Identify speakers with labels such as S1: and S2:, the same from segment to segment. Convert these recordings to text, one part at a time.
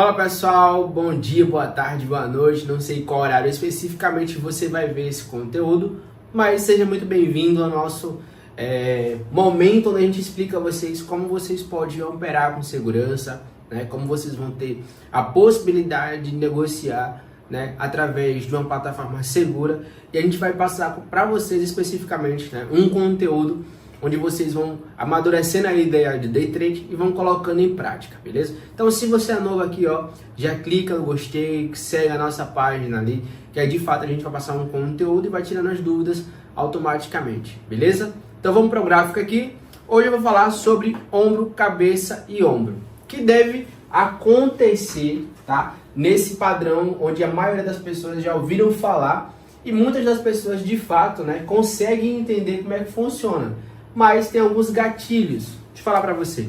S1: Fala pessoal, bom dia, boa tarde, boa noite, não sei qual horário especificamente você vai ver esse conteúdo, mas seja muito bem-vindo ao nosso momento onde a gente explica a vocês como vocês podem operar com segurança, né? Como vocês vão ter a possibilidade de negociar, né, através de uma plataforma segura, e a gente vai passar para vocês especificamente, né, um conteúdo onde vocês vão amadurecendo a ideia de day trade e vão colocando em prática, beleza? Então, se você é novo aqui, ó, já clica no gostei, segue a nossa página ali, que aí de fato a gente vai passar um conteúdo e vai tirando as dúvidas automaticamente, beleza? Então vamos para o gráfico aqui. Hoje eu vou falar sobre ombro, cabeça e ombro, que deve acontecer, tá? Nesse padrão onde a maioria das pessoas já ouviram falar e muitas das pessoas de fato, né, conseguem entender como é que funciona. Mas tem alguns gatilhos. Deixa eu falar para você.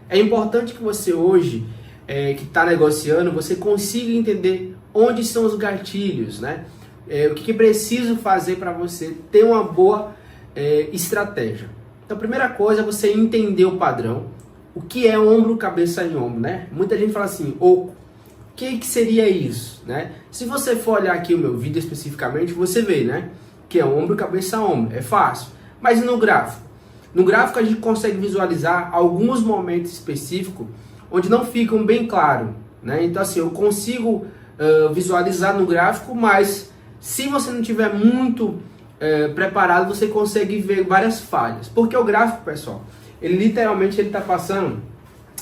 S1: É importante que você hoje, que está negociando, você consiga entender onde são os gatilhos, né? O que preciso fazer para você ter uma boa estratégia. Então, a primeira coisa é você entender o padrão. O que é ombro, cabeça e ombro, né? Muita gente fala assim, oco. O que seria isso, né? Se você for olhar aqui o meu vídeo especificamente, você vê, né? Que é ombro, cabeça, ombro. É fácil. Mas no gráfico? No gráfico a gente consegue visualizar alguns momentos específicos onde não ficam bem claros, né? Então assim, eu consigo visualizar no gráfico, mas se você não tiver muito preparado, você consegue ver várias falhas. Porque o gráfico, pessoal, ele literalmente está passando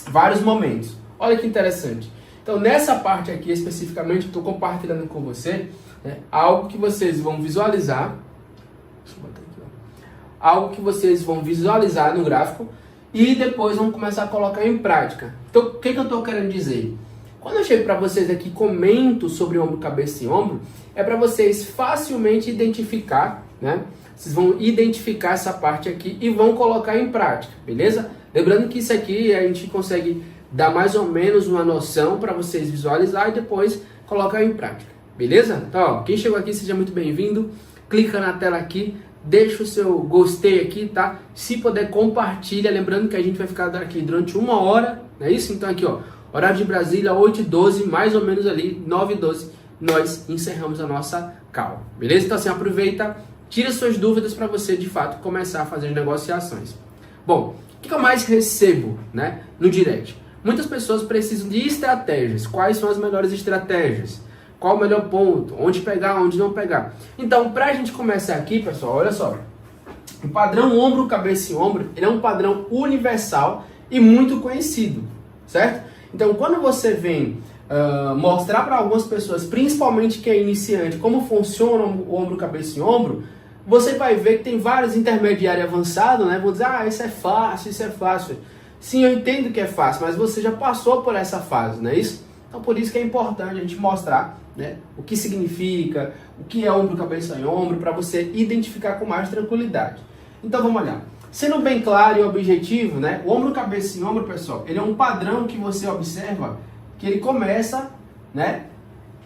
S1: vários momentos. Olha que interessante. Então nessa parte aqui especificamente, eu estou compartilhando com você, né, algo que vocês vão visualizar. Deixa eu botar aqui, ó. Algo que vocês vão visualizar no gráfico e depois vão começar a colocar em prática. Então, o que eu estou querendo dizer? Quando eu chego para vocês aqui, comento sobre ombro, cabeça e ombro, é para vocês facilmente identificar, né? Vocês vão identificar essa parte aqui e vão colocar em prática, beleza? Lembrando que isso aqui a gente consegue dar mais ou menos uma noção para vocês visualizar e depois colocar em prática, beleza? Então, ó, quem chegou aqui, seja muito bem-vindo. Clica na tela aqui. Deixa o seu gostei aqui, tá? Se puder, compartilha. Lembrando que a gente vai ficar aqui durante 1 hora, não é isso? Então aqui, ó, horário de Brasília, 8h12, mais ou menos ali, 9h12, nós encerramos a nossa call, beleza? Então assim, aproveita, tira suas dúvidas para você, de fato, começar a fazer negociações. Bom, o que eu mais recebo, né, no direct? Muitas pessoas precisam de estratégias. Quais são as melhores estratégias? Qual o melhor ponto? Onde pegar, onde não pegar? Então, para a gente começar aqui, pessoal, olha só. O padrão ombro, cabeça e ombro, ele é um padrão universal e muito conhecido, certo? Então, quando você vem mostrar para algumas pessoas, principalmente quem é iniciante, como funciona o ombro, cabeça e ombro, você vai ver que tem vários intermediários avançados, né? Vão dizer, isso é fácil, isso é fácil. Sim, eu entendo que é fácil, mas você já passou por essa fase, não é isso? Então, por isso que é importante a gente mostrar, né, o que significa, o que é ombro, cabeça e ombro, para você identificar com mais tranquilidade. Então, vamos olhar. Sendo bem claro e objetivo, né, o ombro, cabeça e ombro, pessoal, ele é um padrão que você observa que ele começa, né,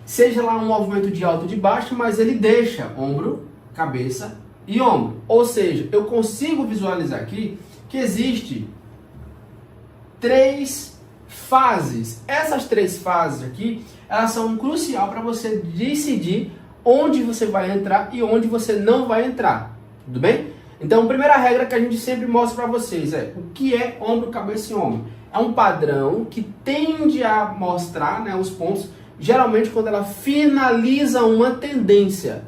S1: seja lá um movimento de alto ou de baixo, mas ele deixa ombro, cabeça e ombro. Ou seja, eu consigo visualizar aqui que existe 3 fases. Essas 3 fases aqui, elas são crucial para você decidir onde você vai entrar e onde você não vai entrar. Tudo bem? Então, a primeira regra que a gente sempre mostra para vocês é o que é ombro, cabeça e ombro. É um padrão que tende a mostrar, né, os pontos, geralmente quando ela finaliza uma tendência,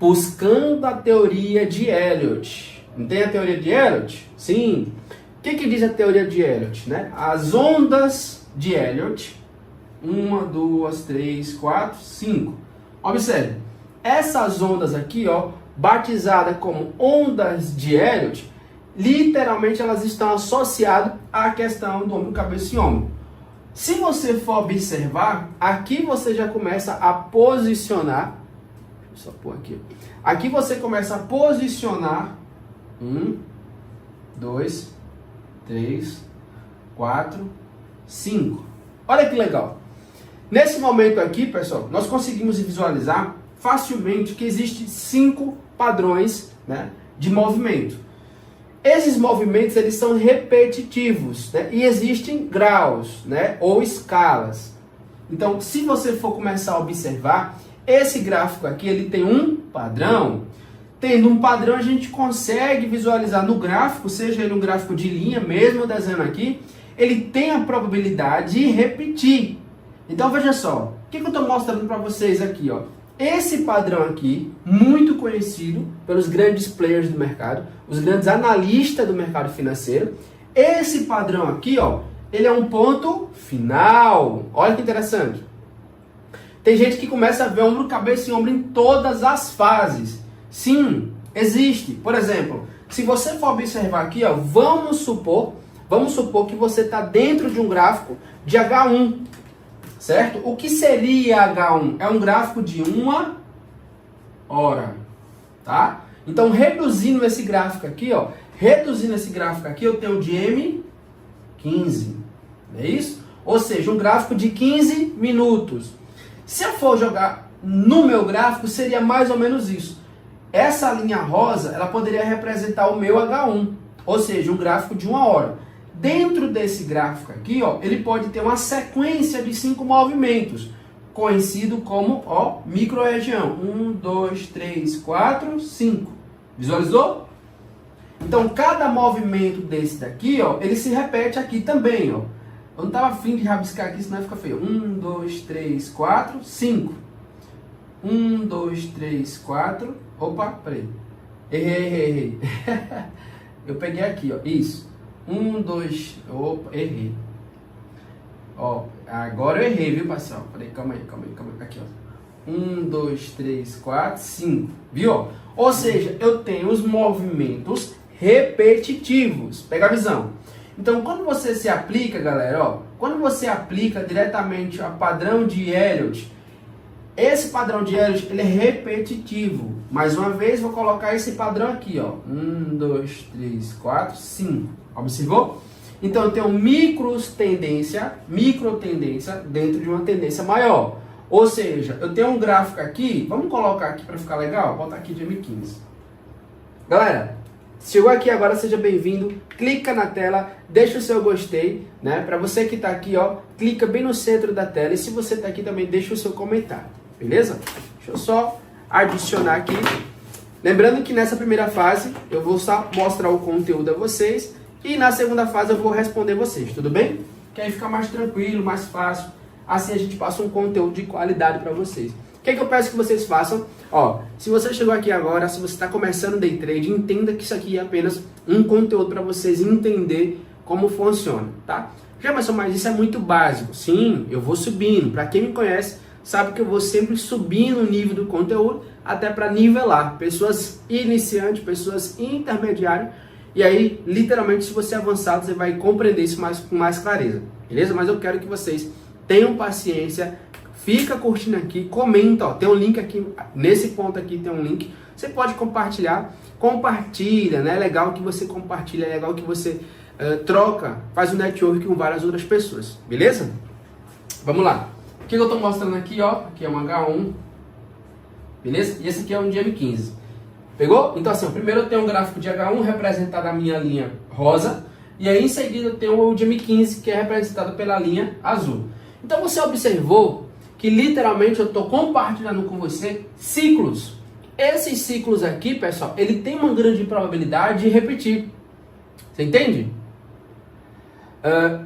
S1: buscando a teoria de Elliott. Não tem a teoria de Elliott? Sim. O que diz a teoria de Elliott, né? As ondas de Elliott, 1, 2, 3, 4, 5. Observe, essas ondas aqui, ó, batizadas como ondas de Elliott, literalmente elas estão associadas à questão do ombro, cabeça e ombro. Se você for observar, aqui você já começa a posicionar, deixa eu só pôr aqui, aqui você começa a posicionar 1, 2, 3, 4, 5. Olha que legal. Nesse momento aqui, pessoal, nós conseguimos visualizar facilmente que existem 5 padrões, né, de movimento. Esses movimentos, eles são repetitivos, né, e existem graus, né, ou escalas. Então, se você for começar a observar, esse gráfico aqui, ele tem um padrão. Tendo um padrão, a gente consegue visualizar no gráfico, seja ele um gráfico de linha, mesmo desenhando aqui, ele tem a probabilidade de repetir. Então, veja só, o que eu estou mostrando para vocês aqui, ó? Esse padrão aqui, muito conhecido pelos grandes players do mercado, os grandes analistas do mercado financeiro. Esse padrão aqui, ó, ele é um ponto final. Olha que interessante. Tem gente que começa a ver ombro, cabeça e ombro em todas as fases. Sim, existe. Por exemplo, se você for observar aqui, ó, vamos supor que você está dentro de um gráfico de H1. Certo? O que seria H1? É um gráfico de 1 hora, tá? Então, reduzindo esse gráfico aqui, ó, eu tenho de M15, não é isso? Ou seja, um gráfico de 15 minutos. Se eu for jogar no meu gráfico, seria mais ou menos isso. Essa linha rosa, ela poderia representar o meu H1, ou seja, um gráfico de 1 hora. Dentro desse gráfico aqui, ó, ele pode ter uma sequência de 5 movimentos, conhecido como, ó, micro-região. 1, 2, 3, 4, 5. Visualizou? Então, cada movimento desse daqui, ó, ele se repete aqui também, ó. Eu não estava afim de rabiscar aqui, senão fica feio. 1, 2, 3, 4, 5. 1, 2, 3, 4. Opa, peraí. Errei. Eu peguei aqui, ó. Isso. 1, 2, opa, errei. Ó, agora eu errei, viu, pessoal? Peraí, calma aí. Aqui, ó. 1, 2, 3, 4, 5. Viu? Ou seja, eu tenho os movimentos repetitivos. Pega a visão. Então, quando você se aplica, galera, ó, quando você aplica diretamente a padrão de Elliott, esse padrão de Elliott, ele é repetitivo. Mais uma vez, vou colocar esse padrão aqui, ó. 1, 2, 3, 4, 5. Observou? Então, eu tenho micro tendência dentro de uma tendência maior. Ou seja, eu tenho um gráfico aqui, vamos colocar aqui para ficar legal? Vou botar aqui de M15. Galera, chegou aqui agora, seja bem-vindo. Clica na tela, deixa o seu gostei, né? Para você que está aqui, ó, clica bem no centro da tela. E se você está aqui também, deixa o seu comentário, beleza? Deixa eu só adicionar aqui. Lembrando que nessa primeira fase, eu vou só mostrar o conteúdo a vocês. E na segunda fase eu vou responder vocês, tudo bem? Que aí fica mais tranquilo, mais fácil. Assim a gente passa um conteúdo de qualidade para vocês. O que eu peço que vocês façam? Ó, se você chegou aqui agora, se você está começando day trade, entenda que isso aqui é apenas um conteúdo para vocês entender como funciona, tá? Jamerson, mas isso é muito básico. Sim, eu vou subindo. Para quem me conhece, sabe que eu vou sempre subindo o nível do conteúdo, até para nivelar pessoas iniciantes, pessoas intermediárias. E aí, literalmente, se você é avançado, você vai compreender isso com mais clareza, beleza? Mas eu quero que vocês tenham paciência, fica curtindo aqui, comenta, ó, tem um link aqui, nesse ponto aqui tem um link, você pode compartilhar, compartilha, né? É legal que você compartilha, é legal que você troca, faz um network com várias outras pessoas, beleza? Vamos lá. O que eu estou mostrando aqui, ó, aqui é um H1, beleza? E esse aqui é um de M15. Pegou? Então assim, primeiro eu tenho um gráfico de H1 representado na minha linha rosa, e aí em seguida eu tenho o de M15 que é representado pela linha azul. Então você observou que literalmente eu estou compartilhando com você ciclos. Esses ciclos aqui, pessoal, ele tem uma grande probabilidade de repetir. Você entende?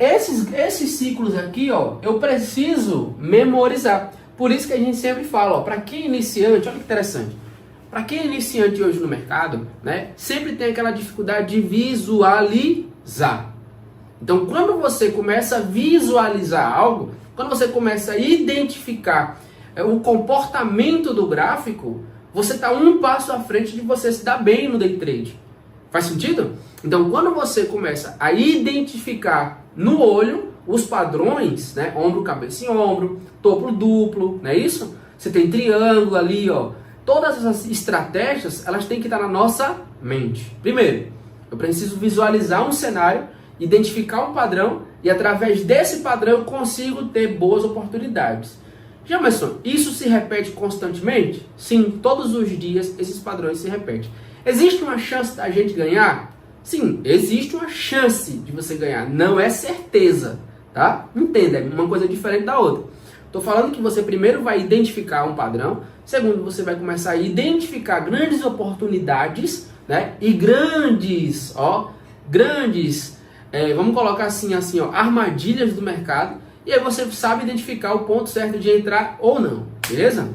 S1: Esses ciclos aqui, ó, eu preciso memorizar. Por isso que a gente sempre fala, ó, para quem é iniciante, olha que interessante. Para quem é iniciante hoje no mercado, né, sempre tem aquela dificuldade de visualizar. Então, quando você começa a visualizar algo, quando você começa a identificar o comportamento do gráfico, você está um passo à frente de você se dar bem no day trade. Faz sentido? Então, quando você começa a identificar no olho os padrões, né, ombro, cabeça e ombro, topo duplo, não é isso? Você tem triângulo ali, ó. Todas essas estratégias, elas têm que estar na nossa mente. Primeiro, eu preciso visualizar um cenário, identificar um padrão e através desse padrão eu consigo ter boas oportunidades. Jamerson, isso se repete constantemente? Sim, todos os dias esses padrões se repetem. Existe uma chance da gente ganhar? Sim, existe uma chance de você ganhar, não é certeza, tá? Entenda, é uma coisa diferente da outra. Estou falando que você primeiro vai identificar um padrão, segundo, você vai começar a identificar grandes oportunidades, né? E grandes, vamos colocar assim, armadilhas do mercado. E aí você sabe identificar o ponto certo de entrar ou não, beleza?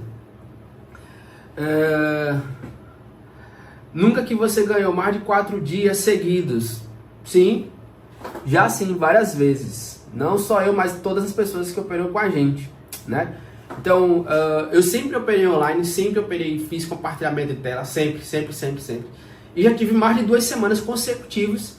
S1: Nunca que você ganhou mais de 4 dias seguidos. Sim, já sim, várias vezes. Não só eu, mas todas as pessoas que operam com a gente, né? Então, eu sempre operei online, sempre operei, fiz compartilhamento de tela, sempre. E já tive mais de 2 semanas consecutivas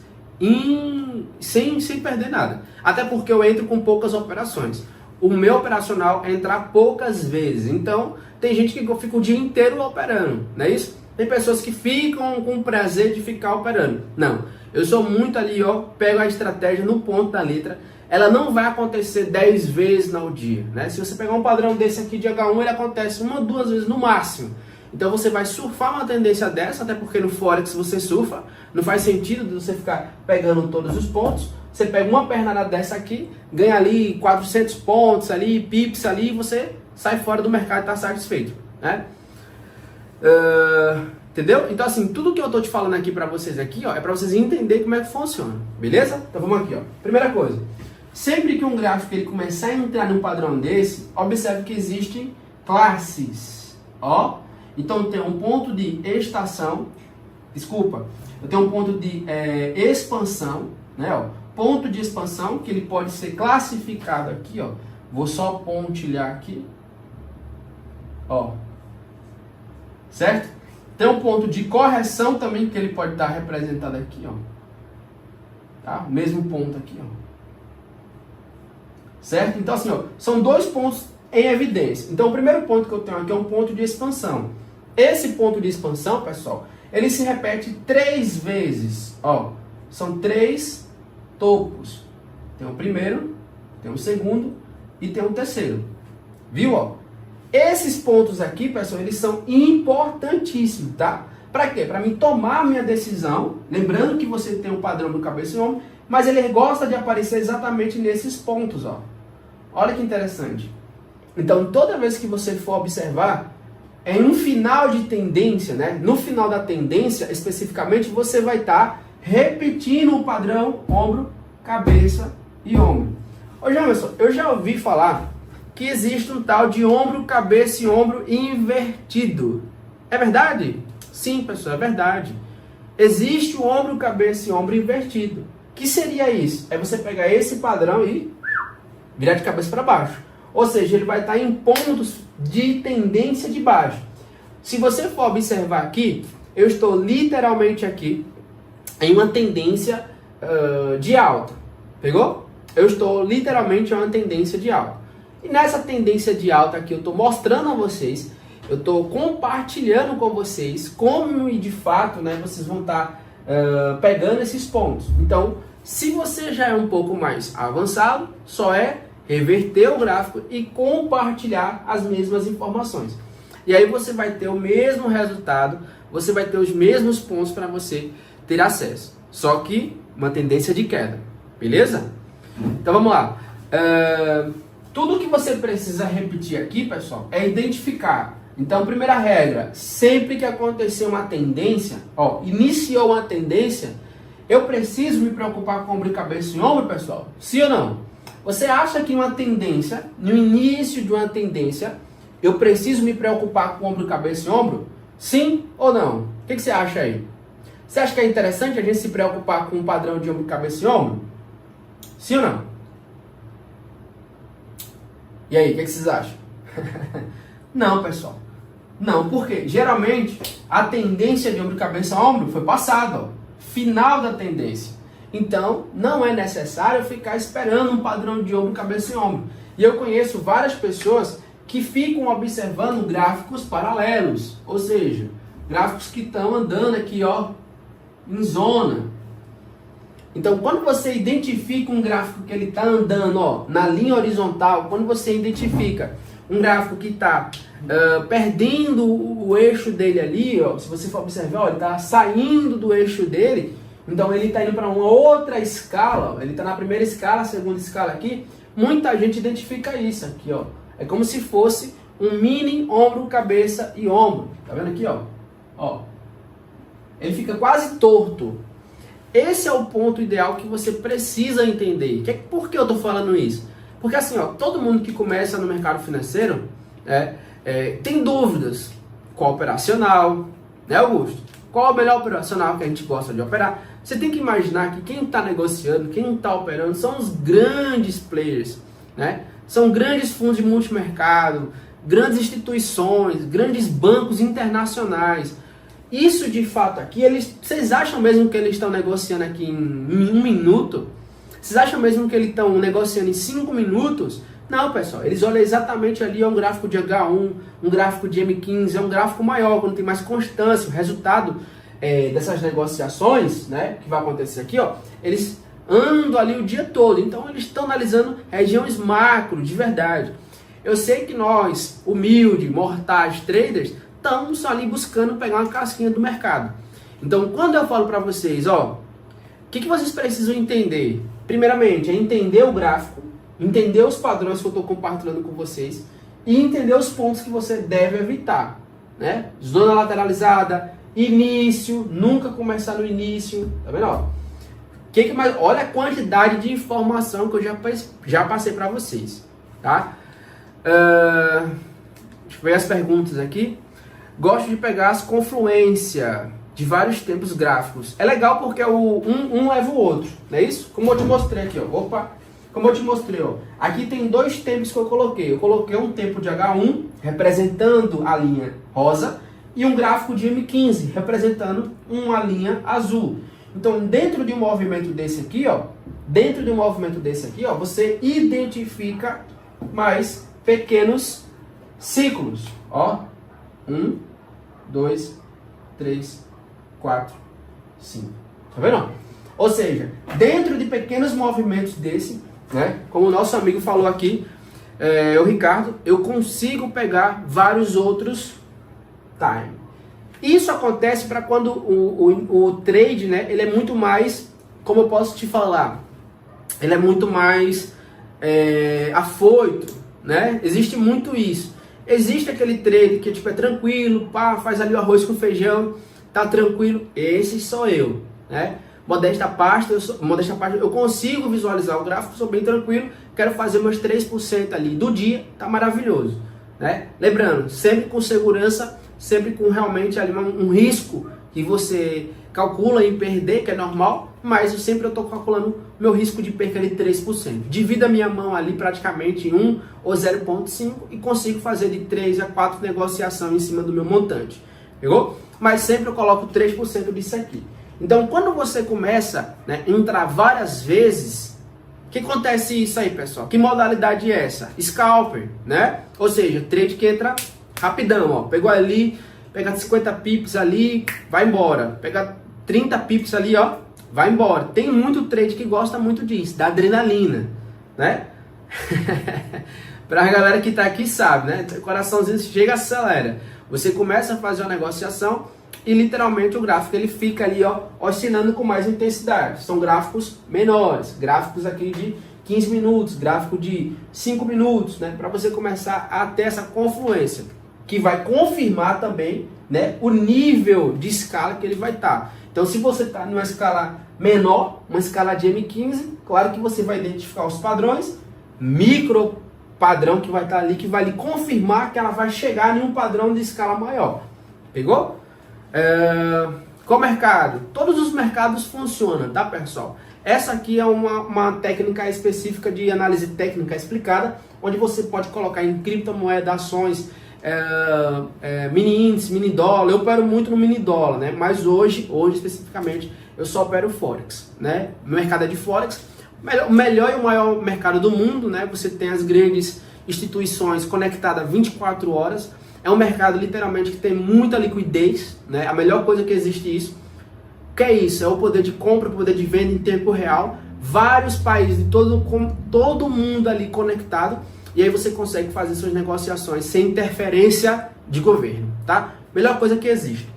S1: sem perder nada. Até porque eu entro com poucas operações. O meu operacional é entrar poucas vezes. Então, tem gente que fica o dia inteiro operando, não é isso? Tem pessoas que ficam com o prazer de ficar operando. Não, eu sou muito ali, pego a estratégia no ponto da letra. Ela não vai acontecer 10 vezes no dia, né? Se você pegar um padrão desse aqui de H1, ele acontece 1 ou 2 vezes no máximo. Então você vai surfar uma tendência dessa, até porque no Forex você surfa, não faz sentido você ficar pegando todos os pontos. Você pega uma pernada dessa aqui, ganha ali 400 pontos ali, pips ali, e você sai fora do mercado e está satisfeito, né? Entendeu? Então assim, tudo que eu tô te falando aqui para vocês aqui, é para vocês entenderem como é que funciona, beleza? Então vamos aqui, Primeira coisa, sempre que um gráfico ele começar a entrar num padrão desse, observe que existem classes, Então tem um ponto de estação, eu tenho um ponto de expansão, né? Ponto de expansão que ele pode ser classificado aqui, Vou só pontilhar aqui, certo? Tem um ponto de correção também que ele pode estar representado aqui, tá? O mesmo ponto aqui, certo? Então assim, são 2 pontos em evidência. Então o primeiro ponto que eu tenho aqui é um ponto de expansão. Esse ponto de expansão, pessoal, ele se repete 3 vezes, são 3 topos. Tem o primeiro, tem o segundo e tem o terceiro. Viu, Esses pontos aqui, pessoal, eles são importantíssimos, tá? Para quê? Para mim tomar a minha decisão, lembrando que você tem um padrão do cabeça e ombro, mas ele gosta de aparecer exatamente nesses pontos, Olha que interessante. Então, toda vez que você for observar, em um final de tendência, né? No final da tendência, especificamente, você vai estar repetindo o padrão ombro, cabeça e ombro. Ô, Jamerson, eu já ouvi falar que existe um tal de ombro, cabeça e ombro invertido. É verdade? Sim, pessoal, é verdade. Existe o ombro, cabeça e ombro invertido. Que seria isso? É você pegar esse padrão e virar de cabeça para baixo. Ou seja, ele vai estar em pontos de tendência de baixo. Se você for observar aqui, eu estou literalmente aqui em uma tendência de alta. Pegou? Eu estou literalmente em uma tendência de alta. E nessa tendência de alta aqui, eu estou mostrando a vocês, eu estou compartilhando com vocês como de fato, né, vocês vão estar pegando esses pontos. Então, se você já é um pouco mais avançado, só é reverter o gráfico e compartilhar as mesmas informações. E aí você vai ter o mesmo resultado, você vai ter os mesmos pontos para você ter acesso. Só que uma tendência de queda, beleza? Então vamos lá. Tudo que você precisa repetir aqui, pessoal, é identificar. Então, primeira regra, sempre que acontecer uma tendência, iniciou uma tendência, eu preciso me preocupar com ombro, cabeça e ombro, pessoal? Sim ou não? Você acha que uma tendência, no início de uma tendência, eu preciso me preocupar com ombro, cabeça e ombro? Sim ou não? O que você acha aí? Você acha que é interessante a gente se preocupar com um padrão de ombro, cabeça e ombro? Sim ou não? E aí, o que vocês acham? Não, pessoal. Não, porque geralmente a tendência de ombro, cabeça e ombro foi passada, final da tendência. Então, não é necessário ficar esperando um padrão de ombro, cabeça e ombro. E eu conheço várias pessoas que ficam observando gráficos paralelos, ou seja, gráficos que estão andando aqui, em zona. Então, quando você identifica um gráfico que ele está andando, na linha horizontal, quando você identifica um gráfico que está perdendo o eixo dele ali, se você for observar, ele está saindo do eixo dele, então ele está indo para uma outra escala, ele está na primeira escala, segunda escala aqui, muita gente identifica isso aqui, É como se fosse um mini ombro, cabeça e ombro. Tá vendo aqui, ó? Ó. Ele fica quase torto. Esse é o ponto ideal que você precisa entender. Por que eu tô falando isso? Porque assim, ó, todo mundo que começa no mercado financeiro tem dúvidas. Qual operacional, né, Augusto? Qual é o melhor operacional que a gente gosta de operar? Você tem que imaginar que quem está negociando, quem está operando, são os grandes players, né? São grandes fundos de multimercado, grandes instituições, grandes bancos internacionais. Isso de fato aqui, vocês acham mesmo que eles estão negociando aqui em 1 minuto? Vocês acham mesmo que eles estão negociando em 5 minutos? Não, pessoal, eles olham exatamente ali, é um gráfico de H1, um gráfico de M15, é um gráfico maior, quando tem mais constância. O resultado dessas negociações, né, que vai acontecer aqui, ó, eles andam ali o dia todo. Então eles estão analisando regiões macro, de verdade. Eu sei que nós, humildes, mortais, traders, estamos ali buscando pegar uma casquinha do mercado. Então, quando eu falo para vocês, ó, o que vocês precisam entender? Primeiramente, é entender o gráfico, entender os padrões que eu estou compartilhando com vocês e entender os pontos que você deve evitar, né? Zona lateralizada, início, nunca começar no início, tá vendo? Ó, olha a quantidade de informação que eu já passei para vocês, tá? Deixa eu ver as perguntas aqui. Gosto de pegar as confluências de vários tempos gráficos. É legal porque um leva o outro, não é isso? Como eu te mostrei aqui, ó. Opa! Como eu te mostrei, ó. Aqui tem 2 tempos que eu coloquei. Eu coloquei um tempo de H1, representando a linha rosa, e um gráfico de M15, representando uma linha azul. Então, dentro de um movimento desse aqui, ó, você identifica mais pequenos ciclos, ó. 1, 2, 3, 4, 5. Tá vendo? Ou seja, dentro de pequenos movimentos desse, né, como o nosso amigo falou aqui, o Ricardo, eu consigo pegar vários outros time. Isso acontece para quando o trade, né, ele é muito mais, como eu posso te falar, ele é muito mais afoito, né? Existe muito isso. Existe aquele trade que tipo, é tranquilo, pá, faz ali o arroz com feijão, tá tranquilo. Esse sou eu, né? Modesta parte, eu consigo visualizar o gráfico, sou bem tranquilo, quero fazer meus 3% ali do dia, tá maravilhoso, né? Lembrando, sempre com segurança, sempre com realmente ali um risco que você calcula em perder, que é normal, mas eu estou calculando meu risco de perca de 3%. Divido a minha mão ali praticamente em 1 ou 0,5 e consigo fazer de 3 a 4 negociações em cima do meu montante. Pegou? Mas sempre eu coloco 3% disso aqui. Então, quando você começa, né, a entrar várias vezes, o que acontece isso aí, pessoal? Que modalidade é essa? Scalper, né? Ou seja, trade que entra rapidão, ó. Pegou ali, pega 50 pips ali, vai embora. Pega 30 pips ali, ó, vai embora. Tem muito trade que gosta muito disso, da adrenalina, né? Pra galera que tá aqui sabe, né? O coraçãozinho chega, acelera. Você começa a fazer uma negociação e literalmente o gráfico ele fica ali, ó, oscilando com mais intensidade. São gráficos menores, gráficos aqui de 15 minutos, gráfico de 5 minutos, né? Para você começar a ter essa confluência, que vai confirmar também, né, o nível de escala que ele vai estar. Então, se você está numa escala menor, uma escala de M15, claro que você vai identificar os padrões, micro padrão que vai estar ali, que vai lhe confirmar que ela vai chegar em um padrão de escala maior. Pegou? Qual mercado? Todos os mercados funcionam, tá, pessoal? Essa aqui é uma técnica específica de análise técnica explicada, onde você pode colocar em criptomoeda, ações, mini índice, mini dólar. Eu opero muito no mini dólar, né? Mas hoje especificamente eu só opero Forex, né? O mercado é de Forex, o melhor e o maior mercado do mundo, né? Você tem as grandes instituições conectadas 24 horas. É um mercado literalmente que tem muita liquidez, né? A melhor coisa que existe isso. O que é isso? É o poder de compra, o poder de venda em tempo real. Vários países, todo mundo ali conectado. E aí você consegue fazer suas negociações sem interferência de governo, tá? Melhor coisa que existe.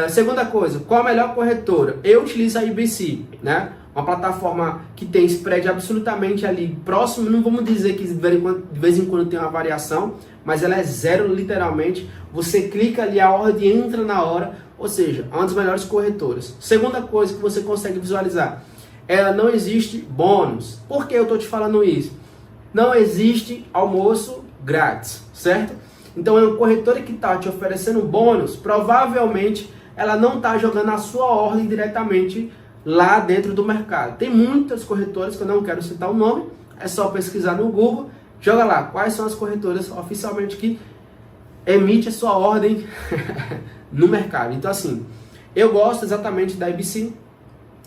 S1: Segunda coisa, qual a melhor corretora? Eu utilizo a IBC, né? uma plataforma que tem spread absolutamente ali próximo, não vamos dizer que de vez em quando tem uma variação, mas ela é zero literalmente. Você clica ali, a ordem entra na hora, ou seja, é uma das melhores corretoras. Segunda coisa que você consegue visualizar, ela não existe bônus. Por que eu estou te falando isso? Não existe almoço grátis, certo? Então é uma corretora que está te oferecendo bônus, provavelmente ela não está jogando a sua ordem diretamente lá dentro do mercado. Tem muitas corretoras que eu não quero citar o nome, é só pesquisar no Google, joga lá quais são as corretoras oficialmente que emite a sua ordem no mercado. Então assim, eu gosto exatamente da ABC,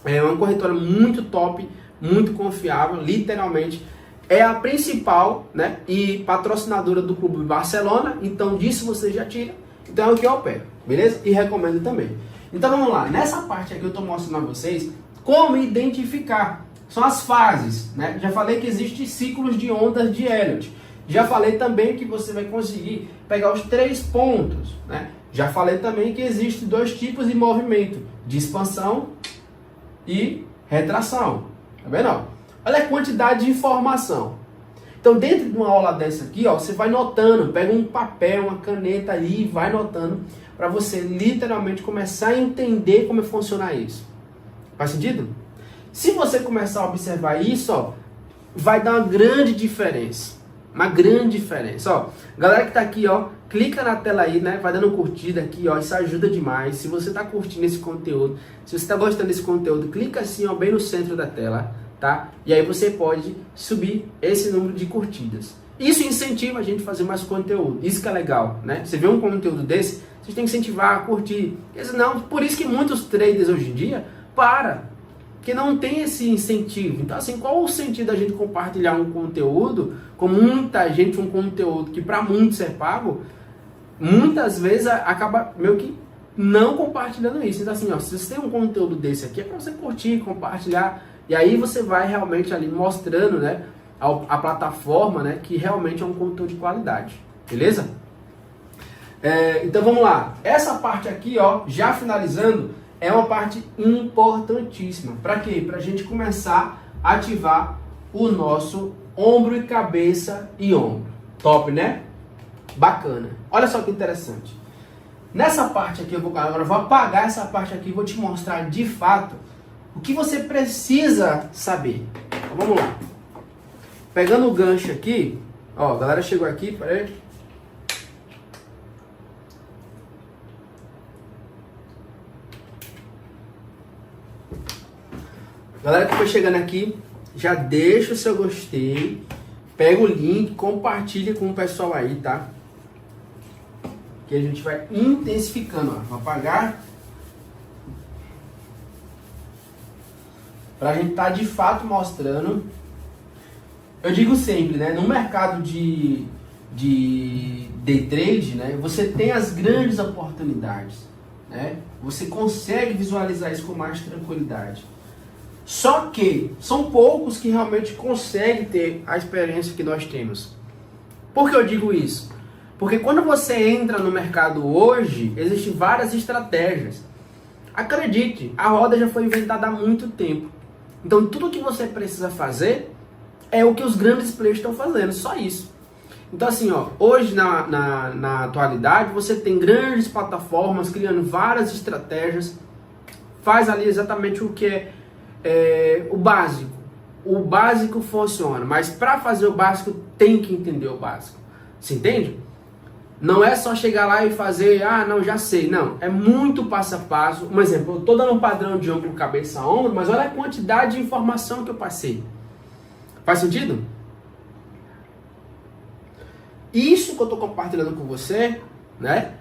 S1: é uma corretora muito top, muito confiável, literalmente é a principal, né, e patrocinadora do Clube Barcelona, então disso você já tira, então é o que eu opero, beleza? E recomendo também. Então vamos lá, nessa parte aqui eu estou mostrando a vocês como identificar, são as fases, né? Já falei que existem ciclos de ondas de Elliott, já falei também que você vai conseguir pegar os 3 pontos, né? Já falei também que existem 2 tipos de movimento, de expansão e retração, tá vendo? Ó? Olha a quantidade de informação. Então dentro de uma aula dessa aqui, ó, você vai notando, pega um papel, uma caneta aí e vai notando, para você literalmente começar a entender como funciona isso. Faz sentido? Se você começar a observar isso, ó, vai dar uma grande diferença. Uma grande diferença. Ó, galera que tá aqui, ó, clica na tela aí, né? Vai dando curtida aqui, ó, isso ajuda demais. Se você tá curtindo esse conteúdo, se você tá gostando desse conteúdo, clica assim, ó, bem no centro da tela, tá? E aí você pode subir esse número de curtidas. Isso incentiva a gente a fazer mais conteúdo. Isso que é legal, né? Você vê um conteúdo desse, você tem que incentivar a curtir. Não, por isso que muitos traders hoje em dia porque não tem esse incentivo. Então, assim, qual o sentido da gente compartilhar um conteúdo com muita gente, um conteúdo que para muitos é pago, muitas vezes acaba meio que não compartilhando isso. Então, assim, ó, se você tem um conteúdo desse aqui, é para você curtir, compartilhar, e aí você vai realmente ali mostrando, né, a plataforma, né, que realmente é um conteúdo de qualidade, beleza? Então vamos lá, essa parte aqui, ó, já finalizando, é uma parte importantíssima. Para quê? Para a gente começar a ativar o nosso ombro e cabeça e ombro. Top, né? Bacana. Olha só que interessante. Nessa parte aqui, agora eu vou apagar essa parte aqui e vou te mostrar de fato o que você precisa saber. Então, vamos lá. Pegando o gancho aqui, ó, a galera chegou aqui, peraí. Galera que foi chegando aqui, já deixa o seu gostei, pega o link, compartilha com o pessoal aí, tá? Que a gente vai intensificando, ó. Vou apagar. Pra gente estar de fato mostrando. Eu digo sempre, né? No mercado de day trade, né? Você tem as grandes oportunidades, né? Você consegue visualizar isso com mais tranquilidade. Só que são poucos que realmente conseguem ter a experiência que nós temos. Por que eu digo isso? Porque quando você entra no mercado hoje, existem várias estratégias. Acredite, a roda já foi inventada há muito tempo. Então tudo que você precisa fazer é o que os grandes players estão fazendo, só isso. Então assim, ó, hoje na atualidade você tem grandes plataformas criando várias estratégias, faz ali exatamente o que é o básico. O básico funciona, mas para fazer o básico tem que entender o básico. Você entende? Não é só chegar lá e fazer, não, já sei. Não, é muito passo a passo. Um exemplo, eu estou dando um padrão de ombro, cabeça a ombro, mas olha a quantidade de informação que eu passei. Faz sentido? Isso que eu estou compartilhando com você, né?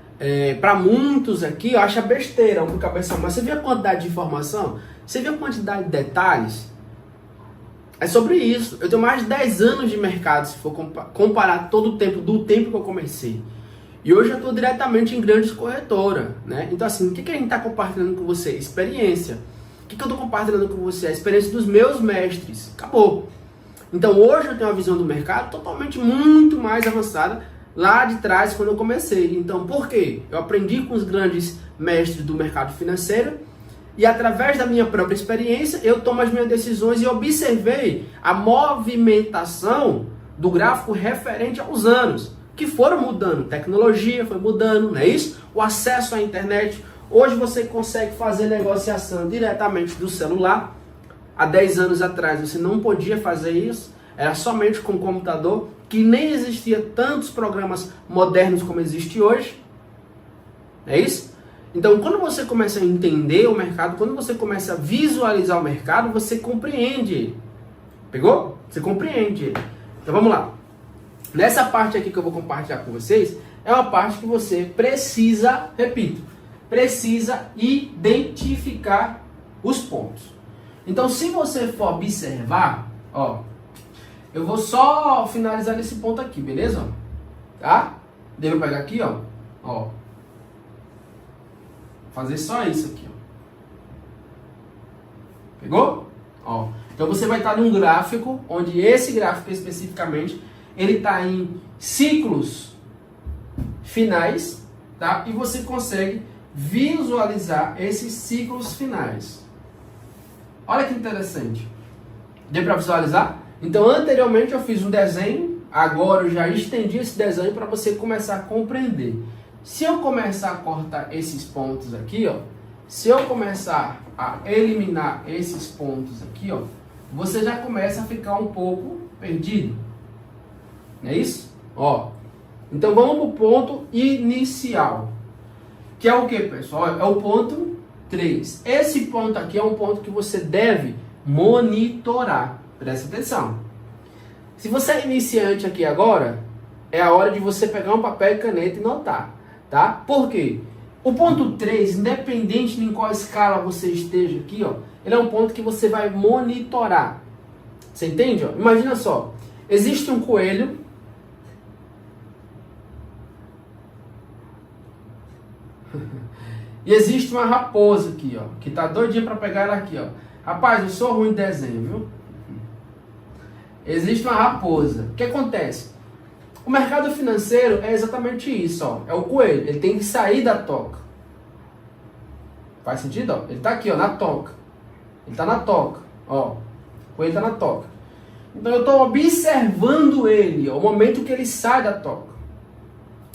S1: Para muitos aqui, eu acho besteira, ombro, cabeça a ombro. Mas você viu a quantidade de informação? Você viu a quantidade de detalhes? É sobre isso. Eu tenho mais de 10 anos de mercado, se for comparar todo o tempo, do tempo que eu comecei. E hoje eu estou diretamente em grandes corretoras, né? Então assim, o que a gente está compartilhando com você? Experiência. O que eu estou compartilhando com você? A experiência dos meus mestres. Acabou. Então hoje eu tenho uma visão do mercado totalmente muito mais avançada lá de trás quando eu comecei. Então por quê? Eu aprendi com os grandes mestres do mercado financeiro e através da minha própria experiência eu tomo as minhas decisões e observei a movimentação do gráfico referente aos anos, que foram mudando, tecnologia foi mudando, não é isso? O acesso à internet, hoje você consegue fazer negociação diretamente do celular. Há 10 anos atrás você não podia fazer isso, era somente com o computador, que nem existia tantos programas modernos como existe hoje. É isso? Então, quando você começa a entender o mercado, quando você começa a visualizar o mercado, você compreende ele. Pegou? Você compreende ele. Então, vamos lá. Nessa parte aqui que eu vou compartilhar com vocês, é uma parte que você precisa, repito, precisa identificar os pontos. Então, se você for observar, ó, eu vou só finalizar nesse ponto aqui, beleza? Tá? Devo pegar aqui, ó. Fazer só isso aqui, ó. Pegou? Ó. Então você vai estar num gráfico, onde esse gráfico especificamente, ele está em ciclos finais, tá? E você consegue visualizar esses ciclos finais. Olha que interessante. Deu para visualizar? Então, anteriormente eu fiz um desenho, agora eu já estendi esse desenho para você começar a compreender. Se eu começar a cortar esses pontos aqui, ó, se eu começar a eliminar esses pontos aqui, ó, você já começa a ficar um pouco perdido. Não é isso? Ó. Então vamos para o ponto inicial. Que é o que, pessoal? É o ponto 3. Esse ponto aqui é um ponto que você deve monitorar. Presta atenção. Se você é iniciante aqui agora, é a hora de você pegar um papel e caneta e notar. Tá? Por quê? O ponto 3, independente de em qual escala você esteja aqui, ó, ele é um ponto que você vai monitorar. Você entende? Ó? Imagina só. Existe um coelho. E existe uma raposa aqui, ó, que tá doidinha para pegar ela aqui, ó. Rapaz, eu sou ruim de desenho, viu? Existe uma raposa. O que acontece? O mercado financeiro é exatamente isso, ó. É o coelho. Ele tem que sair da toca. Faz sentido, ó? Ele tá aqui, ó, na toca. Ele tá na toca, ó. O coelho tá na toca. Então eu tô observando ele, ó, o momento que ele sai da toca.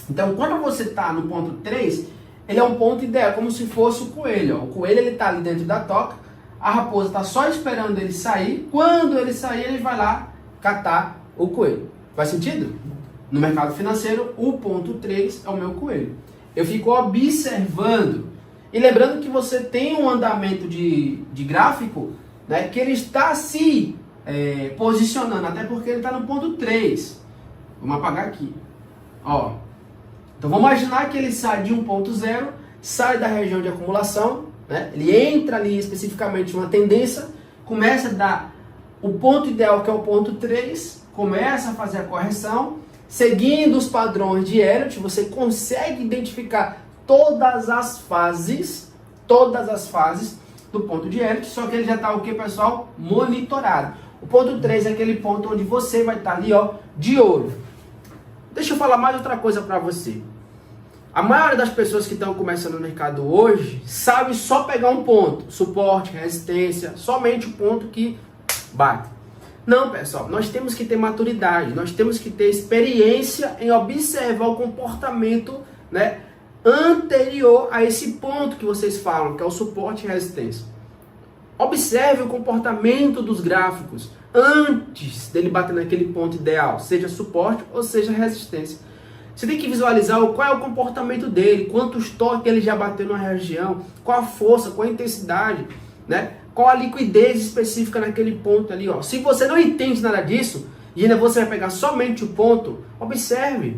S1: Então quando você tá no ponto 3, ele é um ponto ideal, como se fosse o coelho, ó. O coelho, ele tá ali dentro da toca. A raposa tá só esperando ele sair. Quando ele sair, ele vai lá catar o coelho. Faz sentido? No mercado financeiro, o ponto 3 é o meu coelho. Eu fico observando. E lembrando que você tem um andamento de gráfico, né, que ele está se posicionando, até porque ele está no ponto 3. Vamos apagar aqui. Ó. Então vamos imaginar que ele sai de 1.0, sai da região de acumulação, né, ele entra ali especificamente uma tendência, começa a dar o ponto ideal, que é o ponto 3, começa a fazer a correção. Seguindo os padrões de Elliott, você consegue identificar todas as fases do ponto de Elliott, só que ele já está o que, pessoal? Monitorado. O ponto 3 é aquele ponto onde você vai estar ali, ó, de olho. Deixa eu falar mais outra coisa para você. A maioria das pessoas que estão começando no mercado hoje sabe só pegar um ponto, suporte, resistência, somente o ponto que bate. Não, pessoal, nós temos que ter maturidade, nós temos que ter experiência em observar o comportamento, né, anterior a esse ponto que vocês falam, que é o suporte e resistência. Observe o comportamento dos gráficos antes dele bater naquele ponto ideal, seja suporte ou seja resistência. Você tem que visualizar qual é o comportamento dele, quantos toques ele já bateu na região, qual a força, qual a intensidade, né? Qual a liquidez específica naquele ponto ali, ó. Se você não entende nada disso, e ainda você vai pegar somente o ponto, observe.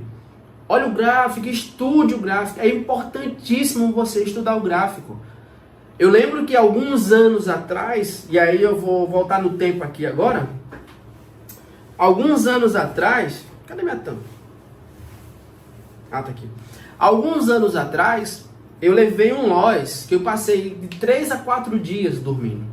S1: Olha o gráfico, estude o gráfico. É importantíssimo você estudar o gráfico. Eu lembro que alguns anos atrás, e aí eu vou voltar no tempo aqui agora. Alguns anos atrás, cadê minha tampa? Ah, tá aqui. Alguns anos atrás, eu levei um loss que eu passei de 3 a 4 dias dormindo.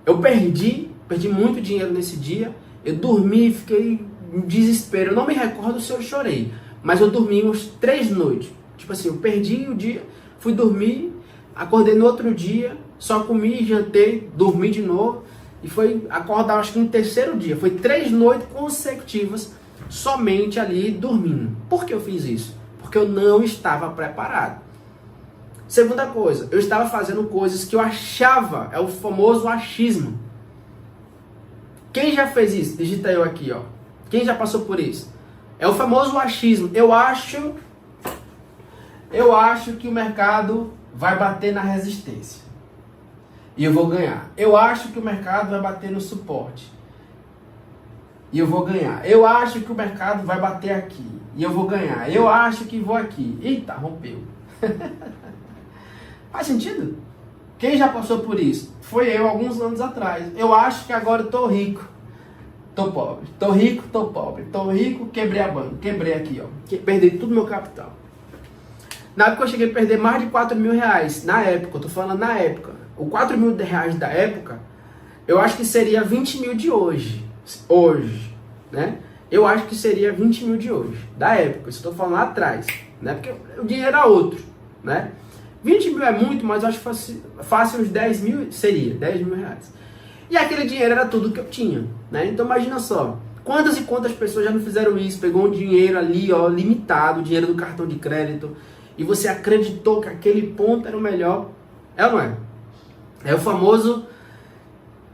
S1: Eu perdi muito dinheiro nesse dia. Eu dormi, fiquei em desespero. Eu não me recordo se eu chorei, mas eu dormi uns 3 noites. Tipo assim, eu perdi o dia, fui dormir, acordei no outro dia, só comi, jantei, dormi de novo e foi acordar acho que no terceiro dia. Foi 3 noites consecutivas somente ali dormindo. Por que eu fiz isso? Porque eu não estava preparado. Segunda coisa, eu estava fazendo coisas que eu achava, é o famoso achismo. Quem já fez isso? Digita eu aqui, ó. Quem já passou por isso? É o famoso achismo. Eu acho que o mercado vai bater na resistência e eu vou ganhar. Eu acho que o mercado vai bater no suporte e eu vou ganhar. Eu acho que o mercado vai bater aqui e eu vou ganhar. Eu acho que vou aqui. Eita, rompeu. Faz sentido? Quem já passou por isso? Foi eu alguns anos atrás. Eu acho que agora eu tô rico. Tô pobre. Tô rico, tô pobre. Tô rico, quebrei a banca. Quebrei aqui, ó. Perdi tudo meu capital. Na época eu cheguei a perder mais de 4 mil reais. Na época, eu tô falando na época. O 4 mil reais da época, eu acho que seria 20 mil de hoje. Hoje, né? Eu acho que seria 20 mil de hoje. Da época, isso eu tô falando lá atrás. Né? Porque o dinheiro era outro, né? 20 mil é muito, mas eu acho que fácil uns 10 mil, seria 10 mil reais. E aquele dinheiro era tudo que eu tinha, né? Então imagina só, quantas e quantas pessoas já não fizeram isso, pegou um dinheiro ali, ó, limitado, o dinheiro do cartão de crédito, e você acreditou que aquele ponto era o melhor, é ou não é? É o famoso,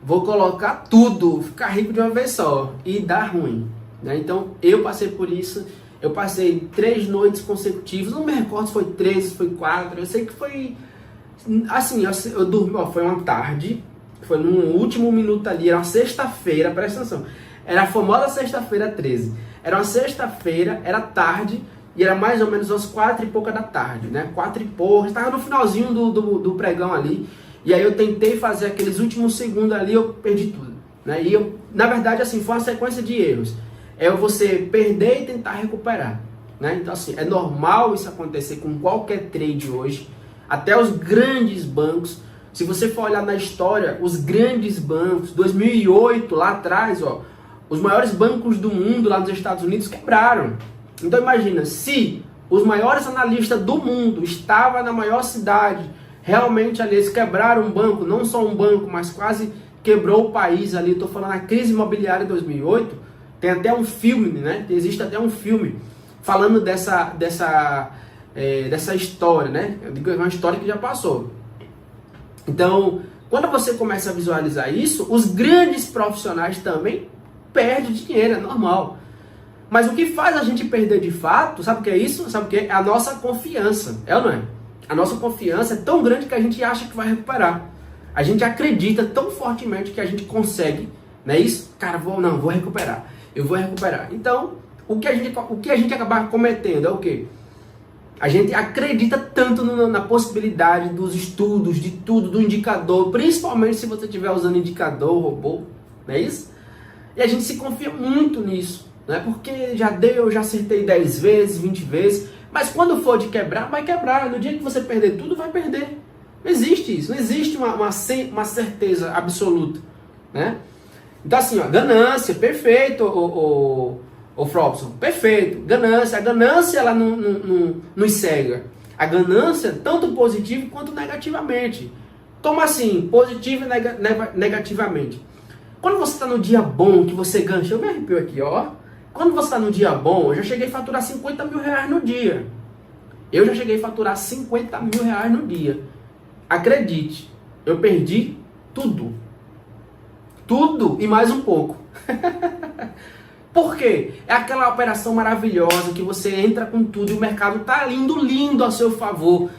S1: vou colocar tudo, ficar rico de uma vez só, e dar ruim, né? Então eu passei por isso. Eu passei 3 noites consecutivas, não me recordo se foi 3, se foi 4, eu sei que foi, assim, eu dormi, ó, foi uma tarde, foi no último minuto ali, era uma sexta-feira, presta atenção, era a famosa sexta-feira 13, era uma sexta-feira, era tarde, e era mais ou menos umas 4 e pouca da tarde, né, 4 e pouca, estava no finalzinho do pregão ali, e aí eu tentei fazer aqueles últimos segundos ali, eu perdi tudo, né, e eu, na verdade, assim, foi uma sequência de erros. É você perder e tentar recuperar, né? Então assim, é normal isso acontecer com qualquer trade hoje, até os grandes bancos. Se você for olhar na história, os grandes bancos, 2008 lá atrás, ó, os maiores bancos do mundo lá nos Estados Unidos quebraram. Então imagina, se os maiores analistas do mundo estavam na maior cidade, realmente ali eles quebraram um banco, não só um banco, mas quase quebrou o país ali. Estou falando da crise imobiliária de 2008. Tem até um filme, né? Existe até um filme falando dessa história, né? Eu digo que é uma história que já passou. Então, quando você começa a visualizar isso, os grandes profissionais também perdem dinheiro, é normal. Mas o que faz a gente perder de fato, sabe o que é isso? Sabe o que é? É a nossa confiança, é ou não é? A nossa confiança é tão grande que a gente acha que vai recuperar. A gente acredita tão fortemente que a gente consegue, não é isso? Cara, vou recuperar. Eu vou recuperar. Então, o que a gente acaba cometendo é o quê? A gente acredita tanto na possibilidade dos estudos, de tudo, do indicador, principalmente se você estiver usando indicador, robô, não é isso? E a gente se confia muito nisso, né? Porque já acertei 10 vezes, 20 vezes, mas quando for de quebrar, vai quebrar. No dia que você perder tudo, vai perder. Não existe isso, não existe uma certeza absoluta, né? Então assim, ó, ganância, perfeito, o Frobson, perfeito, ganância, a ganância ela não nos cega, a ganância tanto positivo quanto negativamente. Como assim, positivo e negativamente? Quando você está no dia bom, que você ganha, eu me arrepio aqui, ó, quando você está no dia bom, eu já cheguei a faturar 50 mil reais no dia, eu já cheguei a faturar 50 mil reais no dia, acredite, eu perdi tudo. Tudo e mais um pouco. Por quê? É aquela operação maravilhosa que você entra com tudo e o mercado tá lindo a seu favor.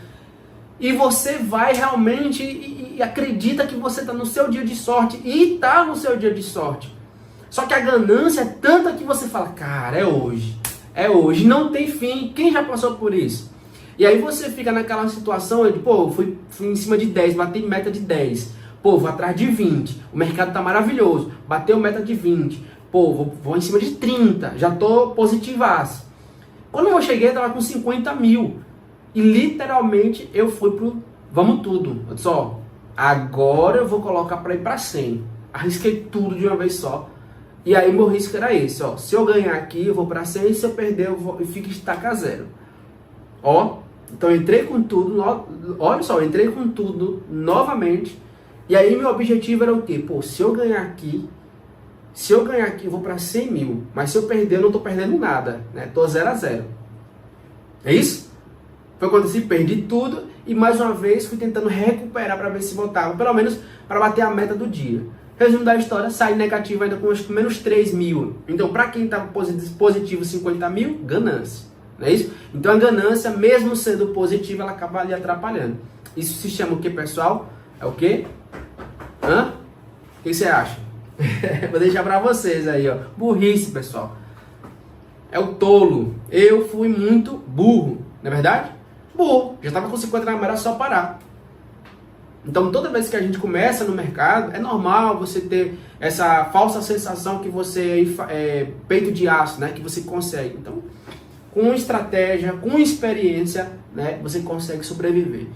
S1: E você vai realmente e acredita que você tá no seu dia de sorte. E tá no seu dia de sorte. Só que a ganância é tanta que você fala, cara, é hoje. É hoje. Não tem fim. Quem já passou por isso? E aí você fica naquela situação de, pô, fui em cima de 10, bati meta de 10. Pô, vou atrás de 20. O mercado tá maravilhoso. Bateu meta de 20. Pô, vou em cima de 30. Já tô positivaço. Quando eu cheguei, eu tava com 50 mil. E literalmente eu fui pro vamos tudo. Eu disse, ó, agora eu vou colocar pra ir pra 100. Arrisquei tudo de uma vez só. E aí meu risco era esse, ó. Se eu ganhar aqui, eu vou pra 100. Se eu perder, eu fico estaca zero. Ó, Então eu entrei com tudo, olha só, eu entrei com tudo novamente. E aí meu objetivo era o quê? Pô, se eu ganhar aqui, eu vou para 100 mil. Mas se eu perder, eu não tô perdendo nada, né? Tô 0 a 0. É isso? Foi quando eu perdi tudo e mais uma vez fui tentando recuperar para ver se voltava, pelo menos para bater a meta do dia. Resumo da história, saí negativo ainda com menos 3 mil. Então, para quem está positivo 50 mil, ganância. Não é isso? Então, a ganância, mesmo sendo positiva, ela acaba ali atrapalhando. Isso se chama o que, pessoal? É o quê? Hã? O que você acha? Vou deixar para vocês aí, ó. Burrice, pessoal. É o tolo. Eu fui muito burro, não é verdade? Burro. Já estava com 50 na mão, era só parar. Então, toda vez que a gente começa no mercado, é normal você ter essa falsa sensação que você é peito de aço, né? Que você consegue. Então, com estratégia, com experiência, né? Você consegue sobreviver.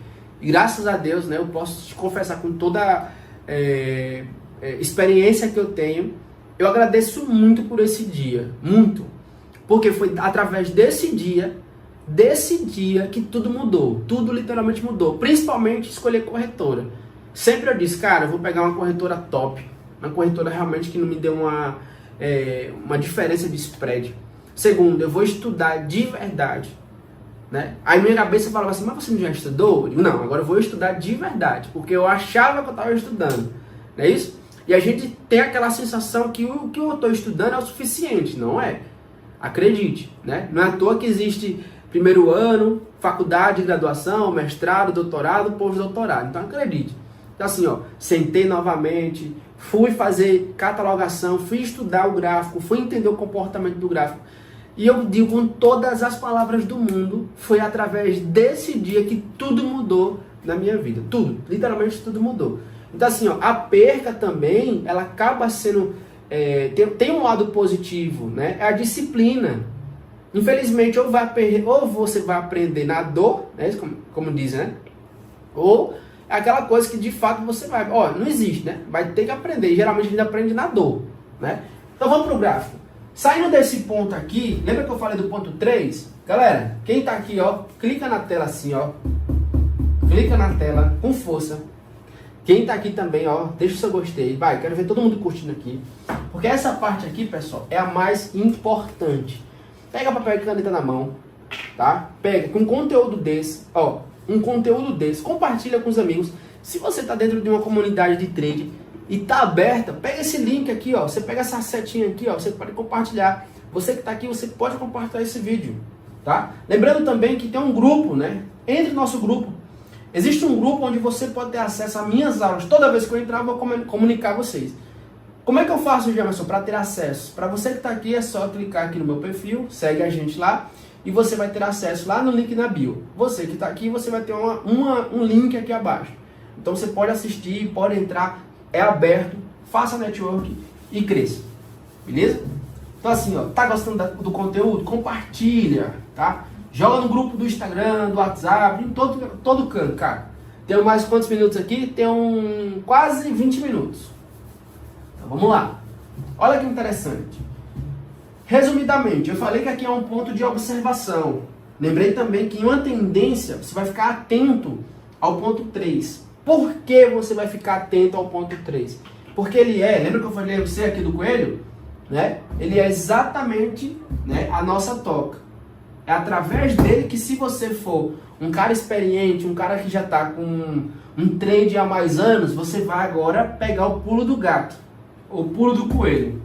S1: E graças a Deus, né? Eu posso te confessar com toda experiência que eu tenho, eu agradeço muito por esse dia. Muito. Porque foi através desse dia que tudo mudou, tudo literalmente mudou, principalmente escolher corretora. Sempre eu disse, cara, eu vou pegar uma corretora top, uma corretora realmente que não me dê uma diferença de spread. Segundo, eu vou estudar de verdade, né? Aí minha cabeça falava assim, mas você não já estudou? Eu digo, não, agora eu vou estudar de verdade, porque eu achava que eu estava estudando, não é isso? E a gente tem aquela sensação que o que eu estou estudando é o suficiente, não é? Acredite, né? Não é à toa que existe primeiro ano, faculdade, graduação, mestrado, doutorado, pós-doutorado. Então acredite. Então assim, ó, sentei novamente, fui fazer catalogação, fui estudar o gráfico, fui entender o comportamento do gráfico. E eu digo com todas as palavras do mundo, foi através desse dia que tudo mudou na minha vida. Tudo, literalmente tudo mudou. Então assim, ó, a perca também, ela acaba sendo... tem um lado positivo, né? É a disciplina. Infelizmente, ou você vai aprender na dor, né? Como dizem, né? Ou é aquela coisa que de fato você vai... Ó, não existe, né? Vai ter que aprender. E geralmente a gente aprende na dor, né? Então vamos pro gráfico. Saindo desse ponto aqui, lembra que eu falei do ponto 3? Galera, quem tá aqui, ó, clica na tela assim, ó. Clica na tela com força. Quem tá aqui também, ó, deixa o seu gostei. Vai, quero ver todo mundo curtindo aqui. Porque essa parte aqui, pessoal, é a mais importante. Pega papel e caneta na mão, tá? Pega com conteúdo desse, ó, um conteúdo desse, compartilha com os amigos. Se você tá dentro de uma comunidade de trade e tá aberta, pega esse link aqui, ó, você pega essa setinha aqui, ó, você pode compartilhar. Você que tá aqui, você pode compartilhar esse vídeo, tá? Lembrando também que tem um grupo, né? Entre no nosso grupo. Existe um grupo onde você pode ter acesso às minhas aulas. Toda vez que eu entrar, eu vou comunicar a vocês. Como é que eu faço, Jamerson, para ter acesso? Para você que está aqui, é só clicar aqui no meu perfil, segue a gente lá e você vai ter acesso lá no link na bio. Você que está aqui, você vai ter um link aqui abaixo. Então você pode assistir, pode entrar, é aberto, faça network e cresça. Beleza? Então assim, ó, tá gostando do conteúdo? Compartilha, tá? Joga no grupo do Instagram, do WhatsApp, em todo canto, cara. Tem mais quantos minutos aqui? Tem quase 20 minutos. Vamos lá. Olha que interessante. Resumidamente, eu falei que aqui é um ponto de observação. Lembrei também que em uma tendência, você vai ficar atento ao ponto 3. Por que você vai ficar atento ao ponto 3? Porque ele lembra que eu falei a você aqui do coelho? Né? Ele é exatamente, né, a nossa toca. É através dele que, se você for um cara experiente, um cara que já está com um trade há mais anos, você vai agora pegar o pulo do gato. O pulo do coelho.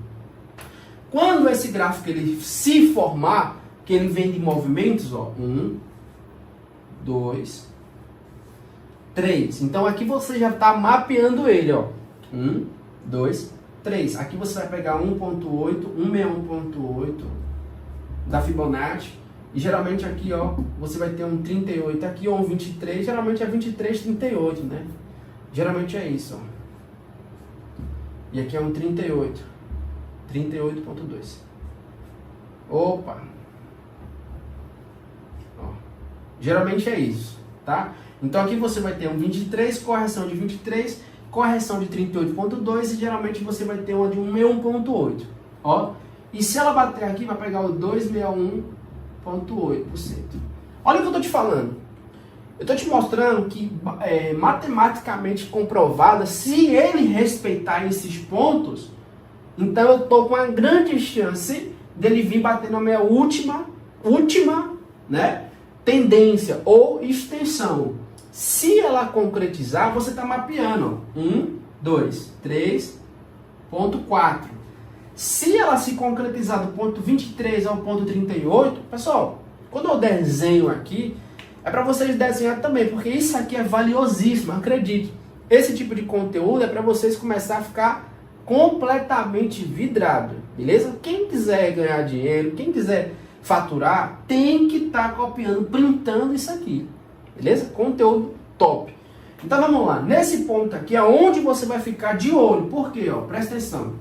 S1: Quando esse gráfico ele se formar, que ele vem de movimentos, ó, 1, 2, 3. Então aqui você já está mapeando ele, ó. 1, 2, 3. Aqui você vai pegar 1.8, 161.8 da Fibonacci. E geralmente aqui, ó, você vai ter um 38 aqui ou um 23. Geralmente é 23, 38, né? Geralmente é isso, ó. E aqui é um 38. 38.2. Opa! Ó. Geralmente é isso, tá? Então aqui você vai ter um 23, correção de 23, correção de 38.2 e geralmente você vai ter uma de 161.8. Ó. E se ela bater aqui, vai pegar o 261.8%. Olha o que eu tô te falando. Eu estou te mostrando que matematicamente comprovada, se ele respeitar esses pontos, então eu estou com uma grande chance dele vir bater na minha última, né, tendência ou extensão. Se ela concretizar, você está mapeando. 1, 2, 3, ponto 4. Se ela se concretizar do ponto 23 ao ponto 38, pessoal, quando eu desenho aqui, é para vocês desenhar também, porque isso aqui é valiosíssimo, acredite. Esse tipo de conteúdo é para vocês começar a ficar completamente vidrado, beleza? Quem quiser ganhar dinheiro, quem quiser faturar, tem que estar copiando, printando isso aqui, beleza? Conteúdo top. Então vamos lá, nesse ponto aqui é onde você vai ficar de olho, por quê? Ó, presta atenção.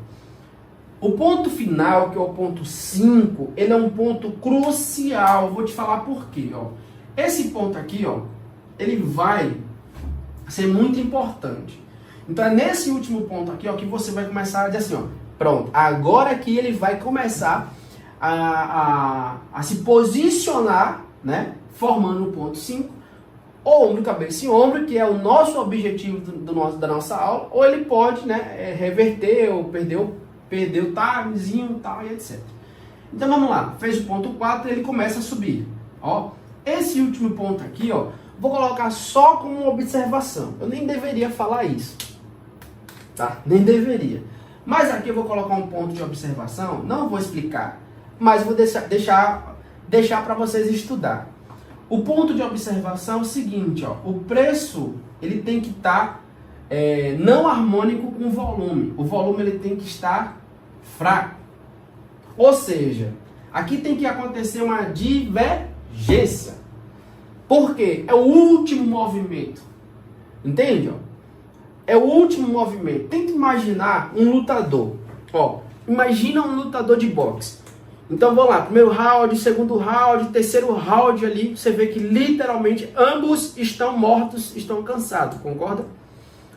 S1: O ponto final, que é o ponto 5, ele é um ponto crucial, vou te falar por quê, ó. Esse ponto aqui, ó, ele vai ser muito importante. Então é nesse último ponto aqui, ó, que você vai começar a dizer assim, ó, pronto, agora que ele vai começar a se posicionar, né, formando o ponto 5, ou ombro, cabeça e ombro, que é o nosso objetivo da nossa aula, ou ele pode, né, reverter ou perder o timezinho e tal, e etc. Então vamos lá, fez o ponto 4, ele começa a subir, ó. Esse último ponto aqui, ó, vou colocar só como uma observação. Eu nem deveria falar isso, tá? Nem deveria. Mas aqui eu vou colocar um ponto de observação, não vou explicar, mas vou deixar para vocês estudar. O ponto de observação é o seguinte, ó, o preço ele tem que estar não harmônico com o volume. O volume ele tem que estar fraco. Ou seja, aqui tem que acontecer uma divergência. Por quê? É o último movimento. Entende? Ó? É o último movimento. Tenta imaginar um lutador. Ó, imagina um lutador de boxe. Então vamos lá, primeiro round, segundo round, terceiro round ali, você vê que literalmente ambos estão mortos, estão cansados, concorda?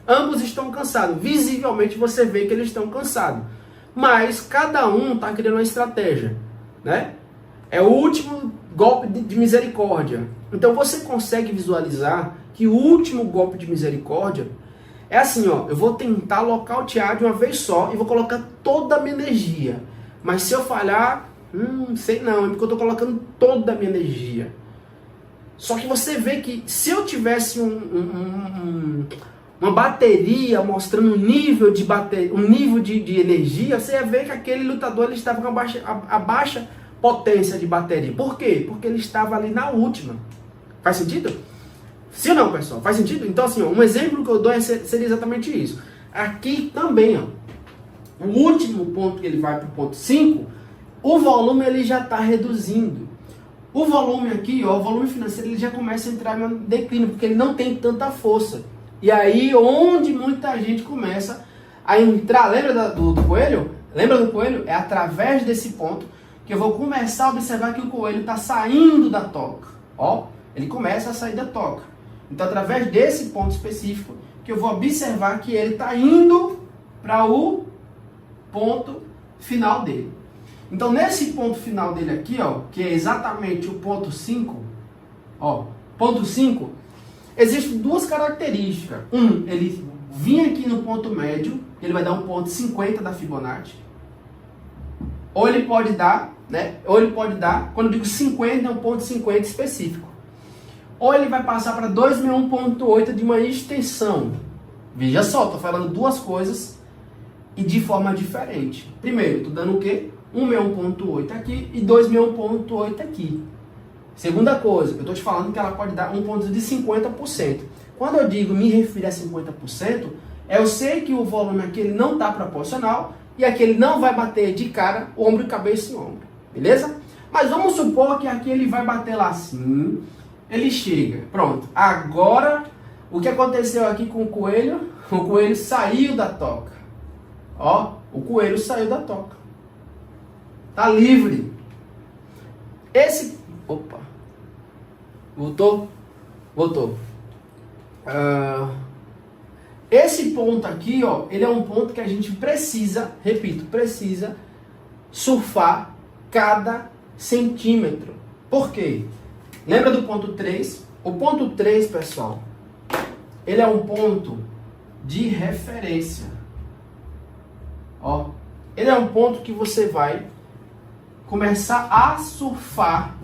S1: Ambos estão cansados, visivelmente você vê que eles estão cansados. Mas cada um está criando uma estratégia, né? É o último golpe de misericórdia. Então você consegue visualizar que o último golpe de misericórdia é assim, ó, eu vou tentar nocautear de uma vez só e vou colocar toda a minha energia. Mas se eu falhar, sei não, é porque eu estou colocando toda a minha energia. Só que você vê que se eu tivesse uma bateria mostrando um nível de energia, você ia ver que aquele lutador ele estava com a baixa potência de bateria. Por quê? Porque ele estava ali na última. Faz sentido? Sim ou não, pessoal? Faz sentido? Então, assim, ó, um exemplo que eu dou seria exatamente isso. Aqui também, ó, o último ponto que ele vai para o ponto 5, o volume ele já está reduzindo. O volume aqui, ó, o volume financeiro, ele já começa a entrar no declínio, porque ele não tem tanta força. E aí, onde muita gente começa a entrar, lembra do coelho? Lembra do coelho? É através desse ponto que eu vou começar a observar que o coelho está saindo da toca. Ó, ele começa a sair da toca. Então, através desse ponto específico, que eu vou observar que ele está indo para o ponto final dele. Então, nesse ponto final dele aqui, ó, que é exatamente o ponto 5, ó, ponto 5, existem duas características. Ele vinha aqui no ponto médio, ele vai dar um ponto 50 da Fibonacci. Ou ele pode dar, né? Ou ele pode dar, quando eu digo 50, é um ponto 50 específico. Ou ele vai passar para 261.8 de uma extensão. Veja só, estou falando duas coisas e de forma diferente. Primeiro, estou dando o quê? 161.8 aqui e 261.8 aqui. Segunda coisa, eu estou te falando que ela pode dar um ponto de 50%. Quando eu digo me refiro a 50%, eu sei que o volume aqui ele não está proporcional e aqui ele não vai bater de cara, ombro, cabeça e ombro. Beleza? Mas vamos supor que aqui ele vai bater lá assim, ele chega. Pronto. Agora, o que aconteceu aqui com o coelho? O coelho saiu da toca. Ó, o coelho saiu da toca. Tá livre. Opa. Voltou? Voltou. Esse ponto aqui, ó, ele é um ponto que a gente precisa, repito, precisa surfar cada centímetro. Por quê? Lembra do ponto 3? O ponto 3, pessoal, ele é um ponto de referência. Ó, ele é um ponto que você vai começar a surfar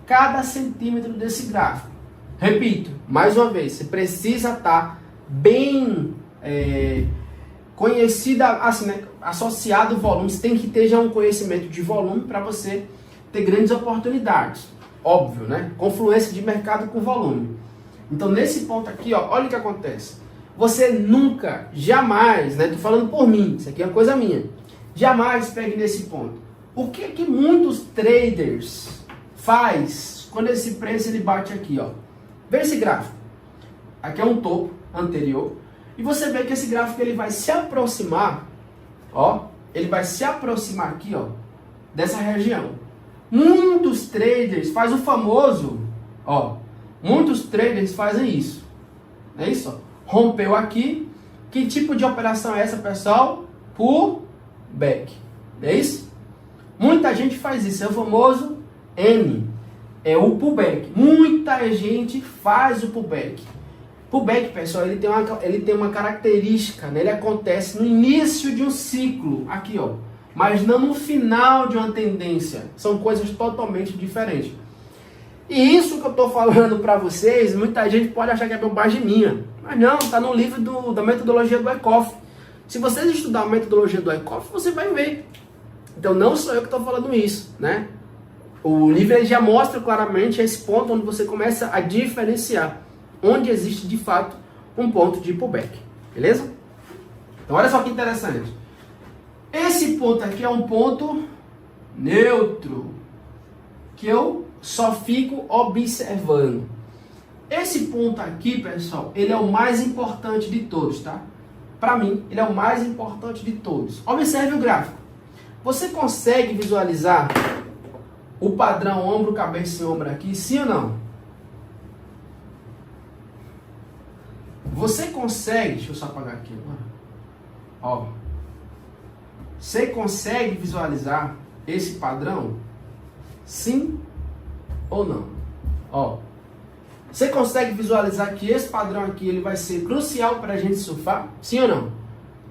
S1: cada centímetro desse gráfico. Repito, mais uma vez, você precisa estar bem conhecida, assim, né, associado ao volume. Você tem que ter já um conhecimento de volume para você ter grandes oportunidades. Óbvio, né? Confluência de mercado com volume. Então, nesse ponto aqui, ó, olha o que acontece. Você nunca, jamais, né? Tô falando por mim, isso aqui é uma coisa minha. Jamais pegue nesse ponto. O que muitos traders faz quando esse preço ele bate aqui, ó? Vê esse gráfico. Aqui é um topo anterior. E você vê que esse gráfico ele vai se aproximar, ó. Ele vai se aproximar aqui, ó, dessa região. Muitos traders fazem o famoso, ó. Muitos traders fazem isso. Não é isso? Ó. Rompeu aqui. Que tipo de operação é essa, pessoal? Pullback. Não é isso? Muita gente faz isso. É o famoso N. É o pullback. Muita gente faz o pullback. Pullback, pessoal, ele tem uma característica, né? Ele acontece no início de um ciclo, aqui, ó, mas não no final de uma tendência. São coisas totalmente diferentes. E isso que eu estou falando para vocês, muita gente pode achar que é bobagem minha, mas não, está no livro da metodologia do Wyckoff. Se vocês estudar a metodologia do Wyckoff, você vai ver. Então não sou eu que estou falando isso, né? O livro ele já mostra claramente esse ponto onde você começa a diferenciar onde existe de fato um ponto de pullback, beleza? Então olha só que interessante. Esse ponto aqui é um ponto neutro, que eu só fico observando. Esse ponto aqui, pessoal, ele é o mais importante de todos, tá? Para mim, ele é o mais importante de todos. Observe o gráfico. Você consegue visualizar o padrão ombro, cabeça e ombro aqui, sim ou não? Você consegue, deixa eu só apagar aqui agora. Ó. Você consegue visualizar esse padrão? Sim ou não? Ó. Você consegue visualizar que esse padrão aqui ele vai ser crucial para a gente surfar? Sim ou não?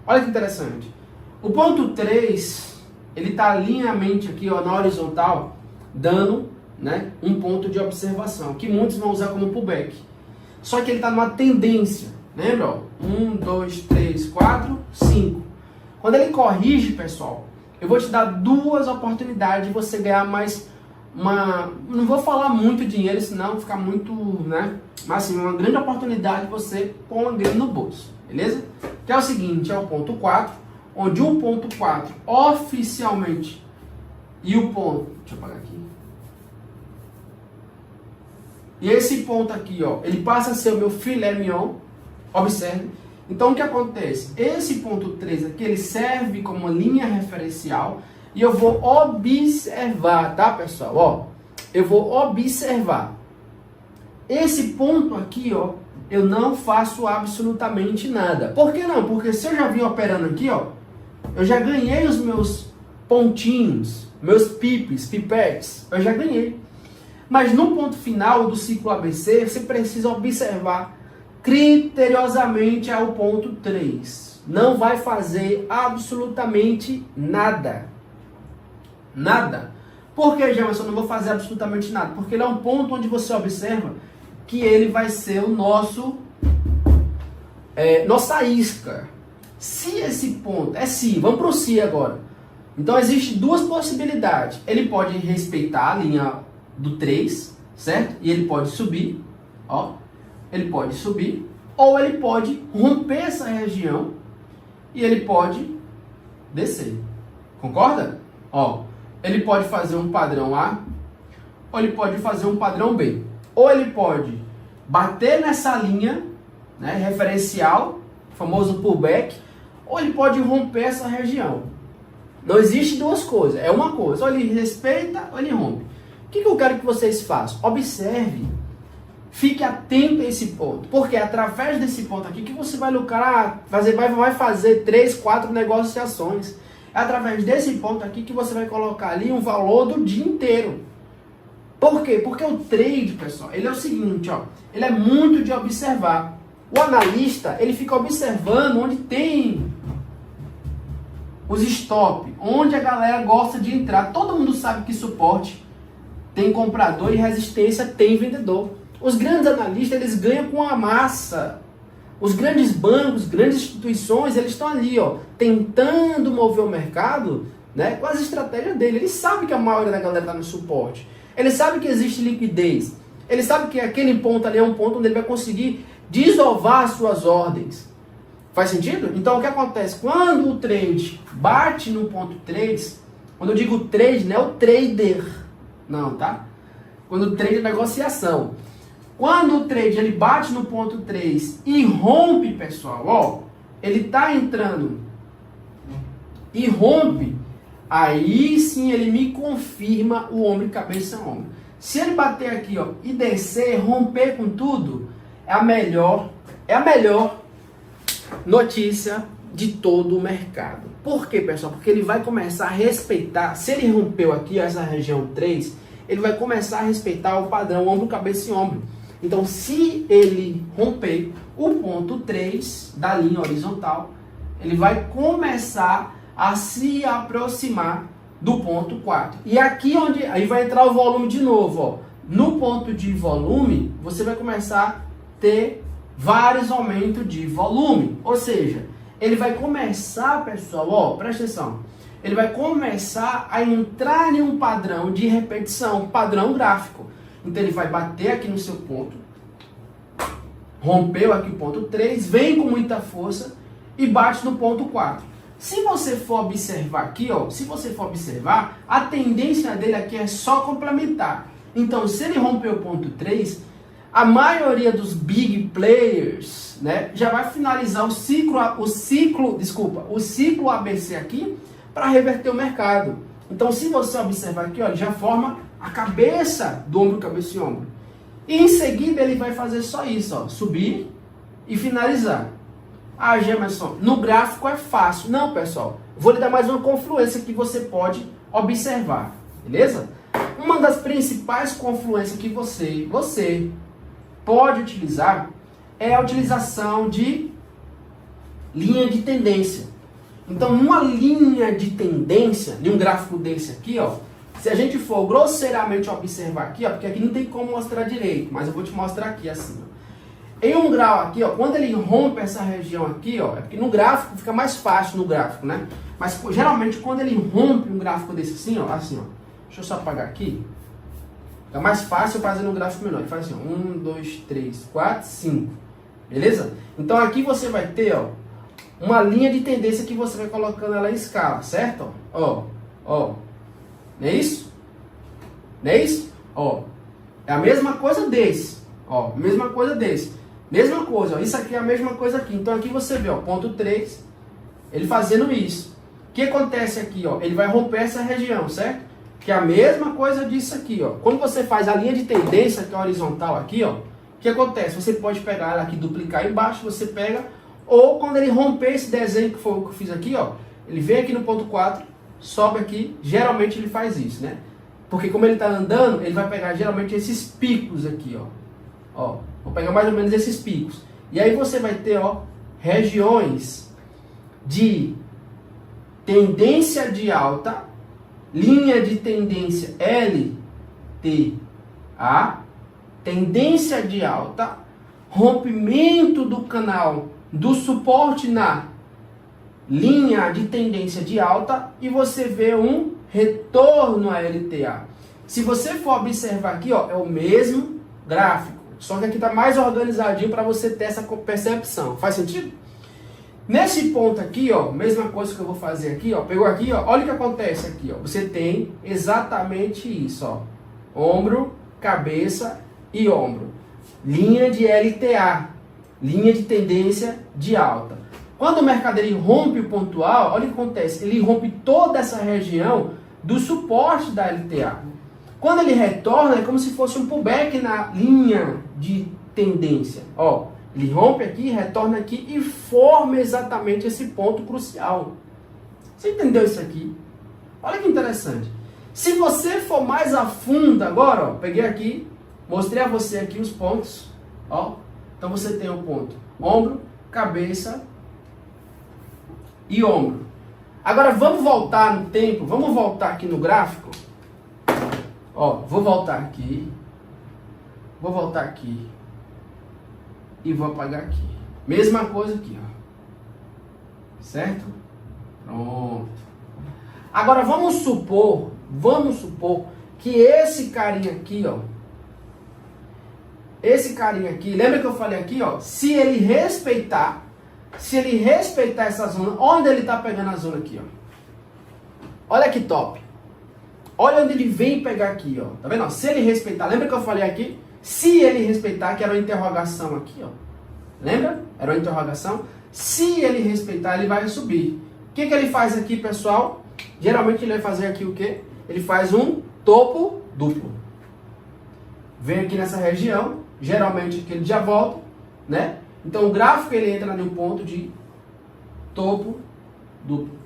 S1: Olha que interessante. O ponto 3, ele está alinhamente aqui, ó, na horizontal, dando, né, um ponto de observação, que muitos vão usar como pullback. Só que ele está numa tendência. Lembra? Ó? 1, 2, 3, 4, 5. Quando ele corrige, pessoal, eu vou te dar duas oportunidades de você ganhar mais uma... Não vou falar muito dinheiro, senão ficar muito, né? Mas assim, uma grande oportunidade de você pôr uma grana no bolso. Beleza? Que é o seguinte, é o ponto 4, onde o ponto 4 oficialmente e o ponto... Deixa eu apagar aqui. E esse ponto aqui, ó, ele passa a ser o meu filé mignon. Observe. Então, o que acontece? Esse ponto 3 aqui, ele serve como uma linha referencial e eu vou observar, tá, pessoal? Ó, eu vou observar. Esse ponto aqui, ó, eu não faço absolutamente nada. Por que não? Porque se eu já vim operando aqui, ó, eu já ganhei os meus pontinhos, meus pipetes, eu já ganhei. Mas no ponto final do ciclo ABC, você precisa observar criteriosamente ao ponto 3. Não vai fazer absolutamente nada. Nada. Por que, Jamerson, não vou fazer absolutamente nada? Porque ele é um ponto onde você observa que ele vai ser o nossa isca. Se esse ponto... se, vamos para o se agora. Então, existem duas possibilidades. Ele pode respeitar a linha do 3, certo? E ele pode subir, ó. Ele pode subir, ou ele pode romper essa região e ele pode descer. Concorda? Ó, ele pode fazer um padrão A, ou ele pode fazer um padrão B. Ou ele pode bater nessa linha, né, referencial, famoso pullback, ou ele pode romper essa região. Não existe duas coisas, é uma coisa. Ou ele respeita, ou ele rompe. O que eu quero que vocês façam? Observe. Fique atento a esse ponto, porque é através desse ponto aqui que você vai lucrar, vai fazer 3, 4 negociações. É através desse ponto aqui que você vai colocar ali um valor do dia inteiro. Por quê? Porque o trade, pessoal, ele é o seguinte, ó, ele é muito de observar. O analista, ele fica observando onde tem os stop, onde a galera gosta de entrar. Todo mundo sabe que suporte tem comprador e resistência tem vendedor. Os grandes analistas, eles ganham com a massa. Os grandes bancos, grandes instituições, eles estão ali, ó, tentando mover o mercado, né, com as estratégias dele. Eles sabem que a maioria da galera está no suporte. Eles sabem que existe liquidez. Eles sabem que aquele ponto ali é um ponto onde ele vai conseguir desovar as suas ordens. Faz sentido? Então o que acontece? Quando o trade bate no ponto 3, quando eu digo trade, não é o trader, não, tá? Quando o trade é negociação. Quando o trade ele bate no ponto 3 e rompe, pessoal, ó, ele tá entrando e rompe, aí sim ele me confirma o ombro, cabeça, ombro. Se ele bater aqui, ó, e descer, romper com tudo, é a melhor notícia de todo o mercado. Por quê, pessoal? Porque ele vai começar a respeitar, se ele rompeu aqui essa região 3, ele vai começar a respeitar o padrão ombro, cabeça e ombro. Então, se ele romper o ponto 3 da linha horizontal, ele vai começar a se aproximar do ponto 4. E aqui onde aí vai entrar o volume de novo, ó. No ponto de volume, você vai começar a ter vários aumentos de volume. Ou seja, ele vai começar, pessoal, ó, presta atenção. Ele vai começar a entrar em um padrão de repetição, padrão gráfico. Então ele vai bater aqui no seu ponto, rompeu aqui o ponto 3, vem com muita força e bate no ponto 4. Se você for observar aqui, ó, se você for observar, a tendência dele aqui é só complementar. Então, se ele romper o ponto 3, a maioria dos big players, né, já vai finalizar o ciclo ABC aqui para reverter o mercado. Então, se você observar aqui, ó, ele já forma a cabeça do ombro, cabeça e ombro. E em seguida ele vai fazer só isso, ó, subir e finalizar. Ah, Gemerson, no gráfico é fácil. Não, pessoal, vou lhe dar mais uma confluência que você pode observar, beleza? Uma das principais confluências que você pode utilizar é a utilização de linha de tendência. Então, numa linha de tendência, em um gráfico desse aqui, ó, se a gente for grosseiramente observar aqui, ó, porque aqui não tem como mostrar direito, mas eu vou te mostrar aqui assim, ó. Em um grau aqui, ó, quando ele rompe essa região aqui, ó, é porque no gráfico fica mais fácil no gráfico, né? Mas geralmente quando ele rompe um gráfico desse assim, ó, deixa eu só apagar aqui. Fica mais fácil fazer no gráfico menor. Ele faz assim, ó, 1, 2, 3, 4, 5. Beleza? Então aqui você vai ter, ó, uma linha de tendência que você vai colocando ela em escala, certo? Ó. Não é isso? Não é isso? Ó. É a mesma coisa desse. Ó, mesma coisa desse. Mesma coisa, ó. Isso aqui é a mesma coisa aqui. Então aqui você vê, ó, ponto 3, ele fazendo isso. O que acontece aqui, ó? Ele vai romper essa região, certo? Que é a mesma coisa disso aqui, ó. Quando você faz a linha de tendência, que é horizontal aqui, ó, o que acontece? Você pode pegar ela aqui, duplicar embaixo, você pega, ou quando ele romper esse desenho que foi o que eu fiz aqui, ó, ele vem aqui no ponto 4, sobe aqui, geralmente ele faz isso, né? Porque como ele está andando, ele vai pegar geralmente esses picos aqui, ó. Vou pegar mais ou menos esses picos. E aí você vai ter, ó, regiões de tendência de alta, linha de tendência LTA, tendência de alta, rompimento do canal do suporte na linha de tendência de alta e você vê um retorno a LTA. Se você for observar aqui, ó, é o mesmo gráfico, só que aqui está mais organizadinho para você ter essa percepção. Faz sentido? Nesse ponto aqui, ó, mesma coisa que eu vou fazer aqui, ó, pegou aqui, ó, olha o que acontece aqui, ó. Você tem exatamente isso, ó, ombro, cabeça e ombro. Linha de LTA, linha de tendência de alta. Quando o mercado ele rompe o pontual, olha o que acontece, ele rompe toda essa região do suporte da LTA. Quando ele retorna, é como se fosse um pullback na linha de tendência, ó. Ele rompe aqui, retorna aqui e forma exatamente esse ponto crucial. Você entendeu isso aqui? Olha que interessante. Se você for mais a fundo agora, ó, peguei aqui, mostrei a você aqui os pontos, ó. Então você tem o ponto ombro, cabeça e ombro. Agora vamos voltar no tempo, vamos voltar aqui no gráfico. Ó, vou voltar aqui e vou apagar aqui. Mesma coisa aqui, ó. Certo? Pronto. Agora vamos supor que esse carinha aqui, ó, lembra que eu falei aqui, ó, se ele respeitar essa zona, onde ele tá pegando a zona aqui, ó. Olha que top. Olha onde ele vem pegar aqui, ó. Tá vendo? Se ele respeitar, lembra que eu falei aqui? Se ele respeitar, que era uma interrogação aqui, ó. Lembra? Era uma interrogação. Se ele respeitar, ele vai subir. O que ele faz aqui, pessoal? Geralmente ele vai fazer aqui o quê? Ele faz um topo duplo. Vem aqui nessa região, geralmente aqui ele já volta, né? Então o gráfico ele entra no ponto de topo duplo.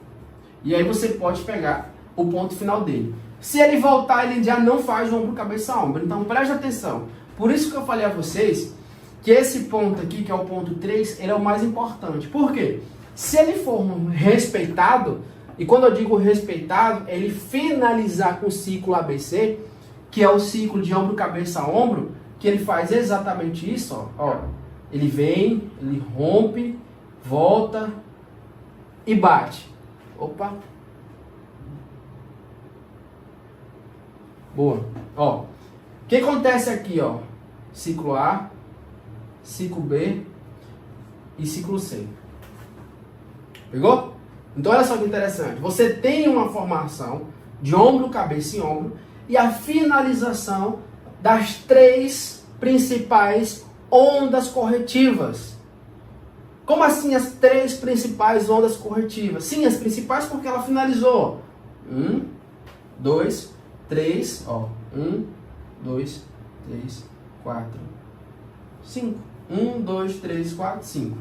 S1: E aí você pode pegar o ponto final dele. Se ele voltar, ele já não faz ombro, cabeça, ombro. Então preste atenção. Por isso que eu falei a vocês que esse ponto aqui, que é o ponto 3, ele é o mais importante. Por quê? Se ele for respeitado, e quando eu digo respeitado, ele finalizar com o ciclo ABC, que é o ciclo de ombro, cabeça, ombro, que ele faz exatamente isso, ó. Ele vem, ele rompe, volta e bate. Opa! Boa. Ó, o que acontece aqui, ó? Ciclo A, ciclo B e ciclo C. Pegou? Então olha só que interessante. Você tem uma formação de ombro, cabeça e ombro e a finalização das 3 principais ondas corretivas. Como assim as 3 principais ondas corretivas? Sim, as principais porque ela finalizou. 1, 2, 3, ó. 1, 2, 3, 4, 5. 1, 2, 3, 4, 5.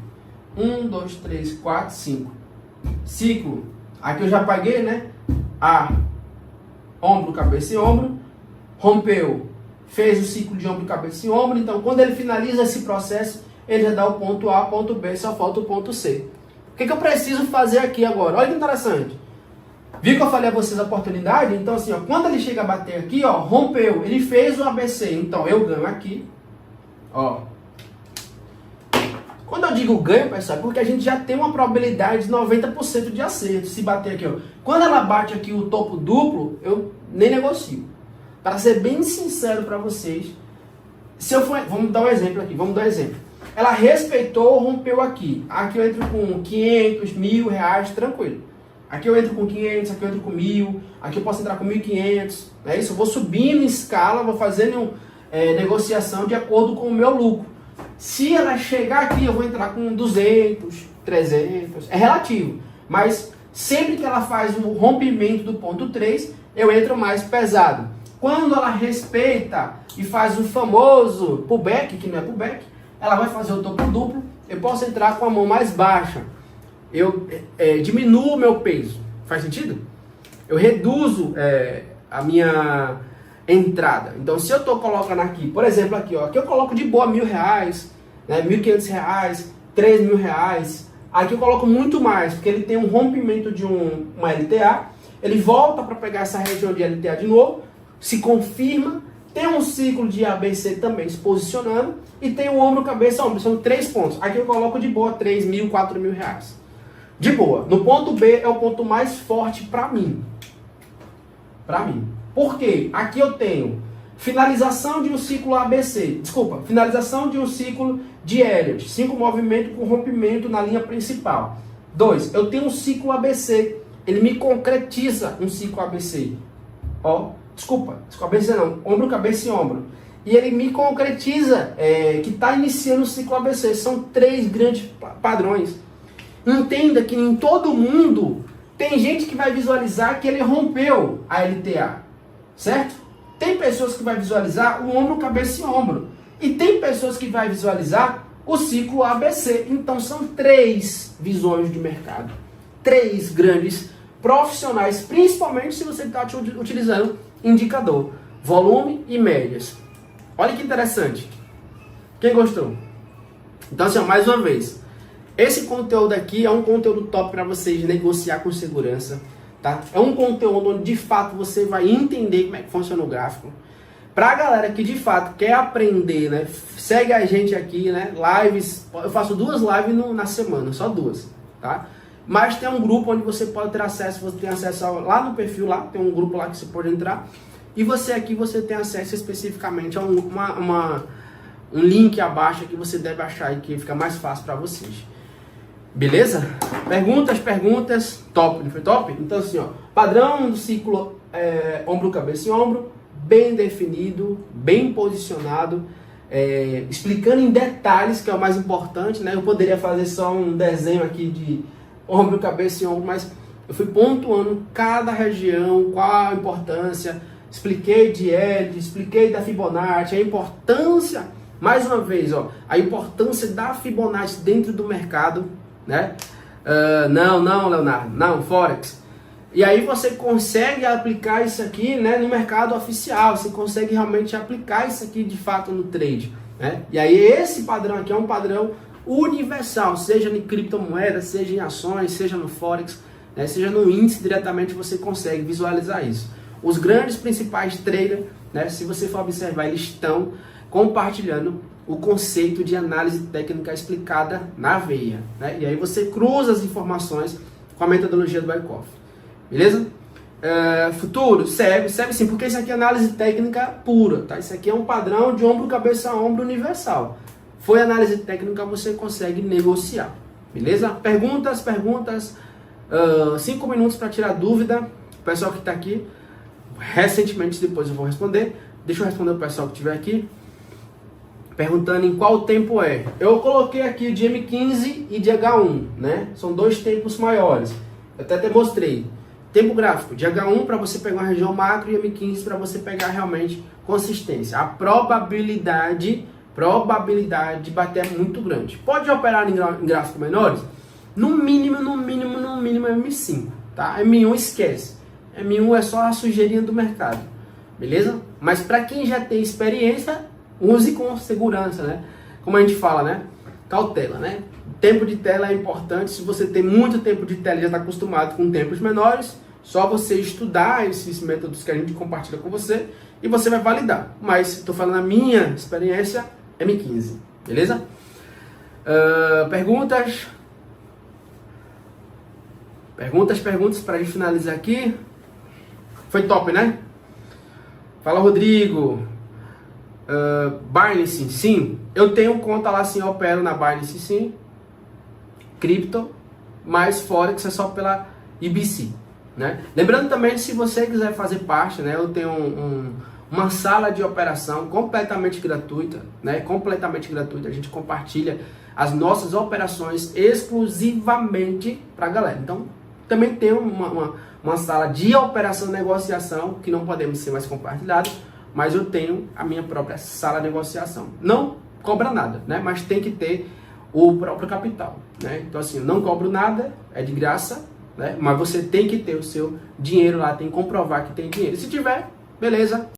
S1: 1, 2, 3, 4, 5. Ciclo. Aqui eu já apaguei, né? A, ombro, cabeça e ombro. Rompeu. Fez o ciclo de ombro, cabeça e ombro. Então, quando ele finaliza esse processo, ele já dá o ponto A, ponto B, só falta o ponto C. O que eu preciso fazer aqui agora? Olha que interessante. Viu que eu falei a vocês a oportunidade? Então, assim, ó, quando ele chega a bater aqui, ó, rompeu. Ele fez o ABC. Então, eu ganho aqui. Ó. Quando eu digo ganho, pessoal, é porque a gente já tem uma probabilidade de 90% de acerto. Se bater aqui, ó. Quando ela bate aqui o topo duplo, eu nem negocio. Para ser bem sincero para vocês, se eu for, vamos dar um exemplo aqui, Ela respeitou, rompeu aqui. Aqui eu entro com 500, 1.000 reais, tranquilo. Aqui eu entro com 500, aqui eu entro com 1.000, aqui eu posso entrar com 1.500. É isso, eu vou subindo em escala, vou fazendo negociação de acordo com o meu lucro. Se ela chegar aqui, eu vou entrar com 200, 300, é relativo. Mas sempre que ela faz um rompimento do ponto 3, eu entro mais pesado. Quando ela respeita e faz o famoso pullback, que não é pullback, ela vai fazer o topo duplo, eu posso entrar com a mão mais baixa. Eu diminuo o meu peso. Faz sentido? Eu reduzo a minha entrada. Então, se eu estou colocando aqui, por exemplo, aqui, ó, aqui eu coloco de boa R$1.000, né, R$1.500, R$3.000. Aqui eu coloco muito mais, porque ele tem um rompimento de uma LTA, ele volta para pegar essa região de LTA de novo, se confirma, tem um ciclo de ABC também se posicionando, e tem o ombro, cabeça, ombro, são 3 pontos. Aqui eu coloco de boa R$3.000, R$4.000. De boa. No ponto B é o ponto mais forte para mim. Por quê? Aqui eu tenho finalização de um ciclo ABC. Desculpa, finalização de um ciclo de Elliott. 5 movimentos com rompimento na linha principal. 2, eu tenho um ciclo ABC. Ele me concretiza um ciclo ABC. Ó, desculpa ABC não. Ombro, cabeça e ombro. E ele me concretiza que está iniciando o ciclo ABC. São 3 grandes padrões. Entenda que em todo mundo tem gente que vai visualizar que ele rompeu a LTA, certo? Tem pessoas que vai visualizar o ombro, cabeça e ombro. E tem pessoas que vai visualizar o ciclo ABC. Então são 3 visões de mercado. 3 grandes profissionais, principalmente se você está utilizando indicador, volume e médias. Olha que interessante. Quem gostou? Então, assim, ó, mais uma vez, esse conteúdo aqui é um conteúdo top para vocês negociar com segurança, tá? É um conteúdo onde de fato você vai entender como é que funciona o gráfico. Pra galera que de fato quer aprender, né? Segue a gente aqui, né? Lives, eu faço 2 lives na semana, só 2, tá? Mas tem um grupo onde você pode ter acesso, você tem acesso lá no perfil, lá tem um grupo lá que você pode entrar. E você aqui, você tem acesso especificamente a um link abaixo que você deve achar aí que fica mais fácil para vocês. Beleza? Perguntas, top, não foi top? Então assim, ó, padrão do ciclo ombro, cabeça e ombro, bem definido, bem posicionado, explicando em detalhes, que é o mais importante, né? Eu poderia fazer só um desenho aqui de ombro, cabeça e ombro, mas eu fui pontuando cada região, qual a importância, expliquei de L, expliquei da Fibonacci, a importância, mais uma vez, ó, a importância da Fibonacci dentro do mercado, né? Não, Leonardo, não, Forex. E aí você consegue aplicar isso aqui, né, no mercado oficial, você consegue realmente aplicar isso aqui de fato no trade, né? E aí esse padrão aqui é um padrão universal, seja em criptomoedas, seja em ações, seja no Forex, né, seja no índice, diretamente você consegue visualizar isso. Os grandes principais traders, né, se você for observar, eles estão compartilhando o conceito de análise técnica explicada na veia, né? E aí você cruza as informações com a metodologia do Wyckoff. Beleza? Futuro, serve sim, porque isso aqui é análise técnica pura, tá? Isso aqui é um padrão de ombro, cabeça a ombro universal. Foi análise técnica, você consegue negociar. Beleza? Perguntas, 5 minutos para tirar dúvida. O pessoal que está aqui, recentemente, depois eu vou responder. Deixa eu responder o pessoal que estiver aqui, perguntando em qual tempo é. Eu coloquei aqui de M15 e de H1, né? São 2 tempos maiores. Eu até demonstrei. Tempo gráfico de H1 para você pegar uma região macro e M15 para você pegar realmente consistência. A probabilidade de bater é muito grande. Pode operar em gráficos menores? No mínimo M5, tá? M1 esquece. M1 é só a sujeirinha do mercado. Beleza? Mas para quem já tem experiência, use com segurança, né? Como a gente fala, né? Cautela, né? Tempo de tela é importante. Se você tem muito tempo de tela e já está acostumado com tempos menores, só você estudar esses métodos que a gente compartilha com você e você vai validar. Mas estou falando a minha experiência, M15, beleza? Perguntas para a gente finalizar aqui. Foi top, né? Fala, Rodrigo. Binance, sim. Eu tenho conta lá, sim, eu opero na Binance, sim. Cripto, mas Forex é só pela IBC, né? Lembrando também, se você quiser fazer parte, né? Eu tenho uma sala de operação completamente gratuita, né? Completamente gratuita. A gente compartilha as nossas operações exclusivamente para a galera. Então, também tem uma sala de operação e negociação que não podemos ser mais compartilhados, mas eu tenho a minha própria sala de negociação. Não cobra nada, né? Mas tem que ter o próprio capital, né? Então assim, eu não cobro nada, é de graça, né? Mas você tem que ter o seu dinheiro lá, tem que comprovar que tem dinheiro. Se tiver, beleza.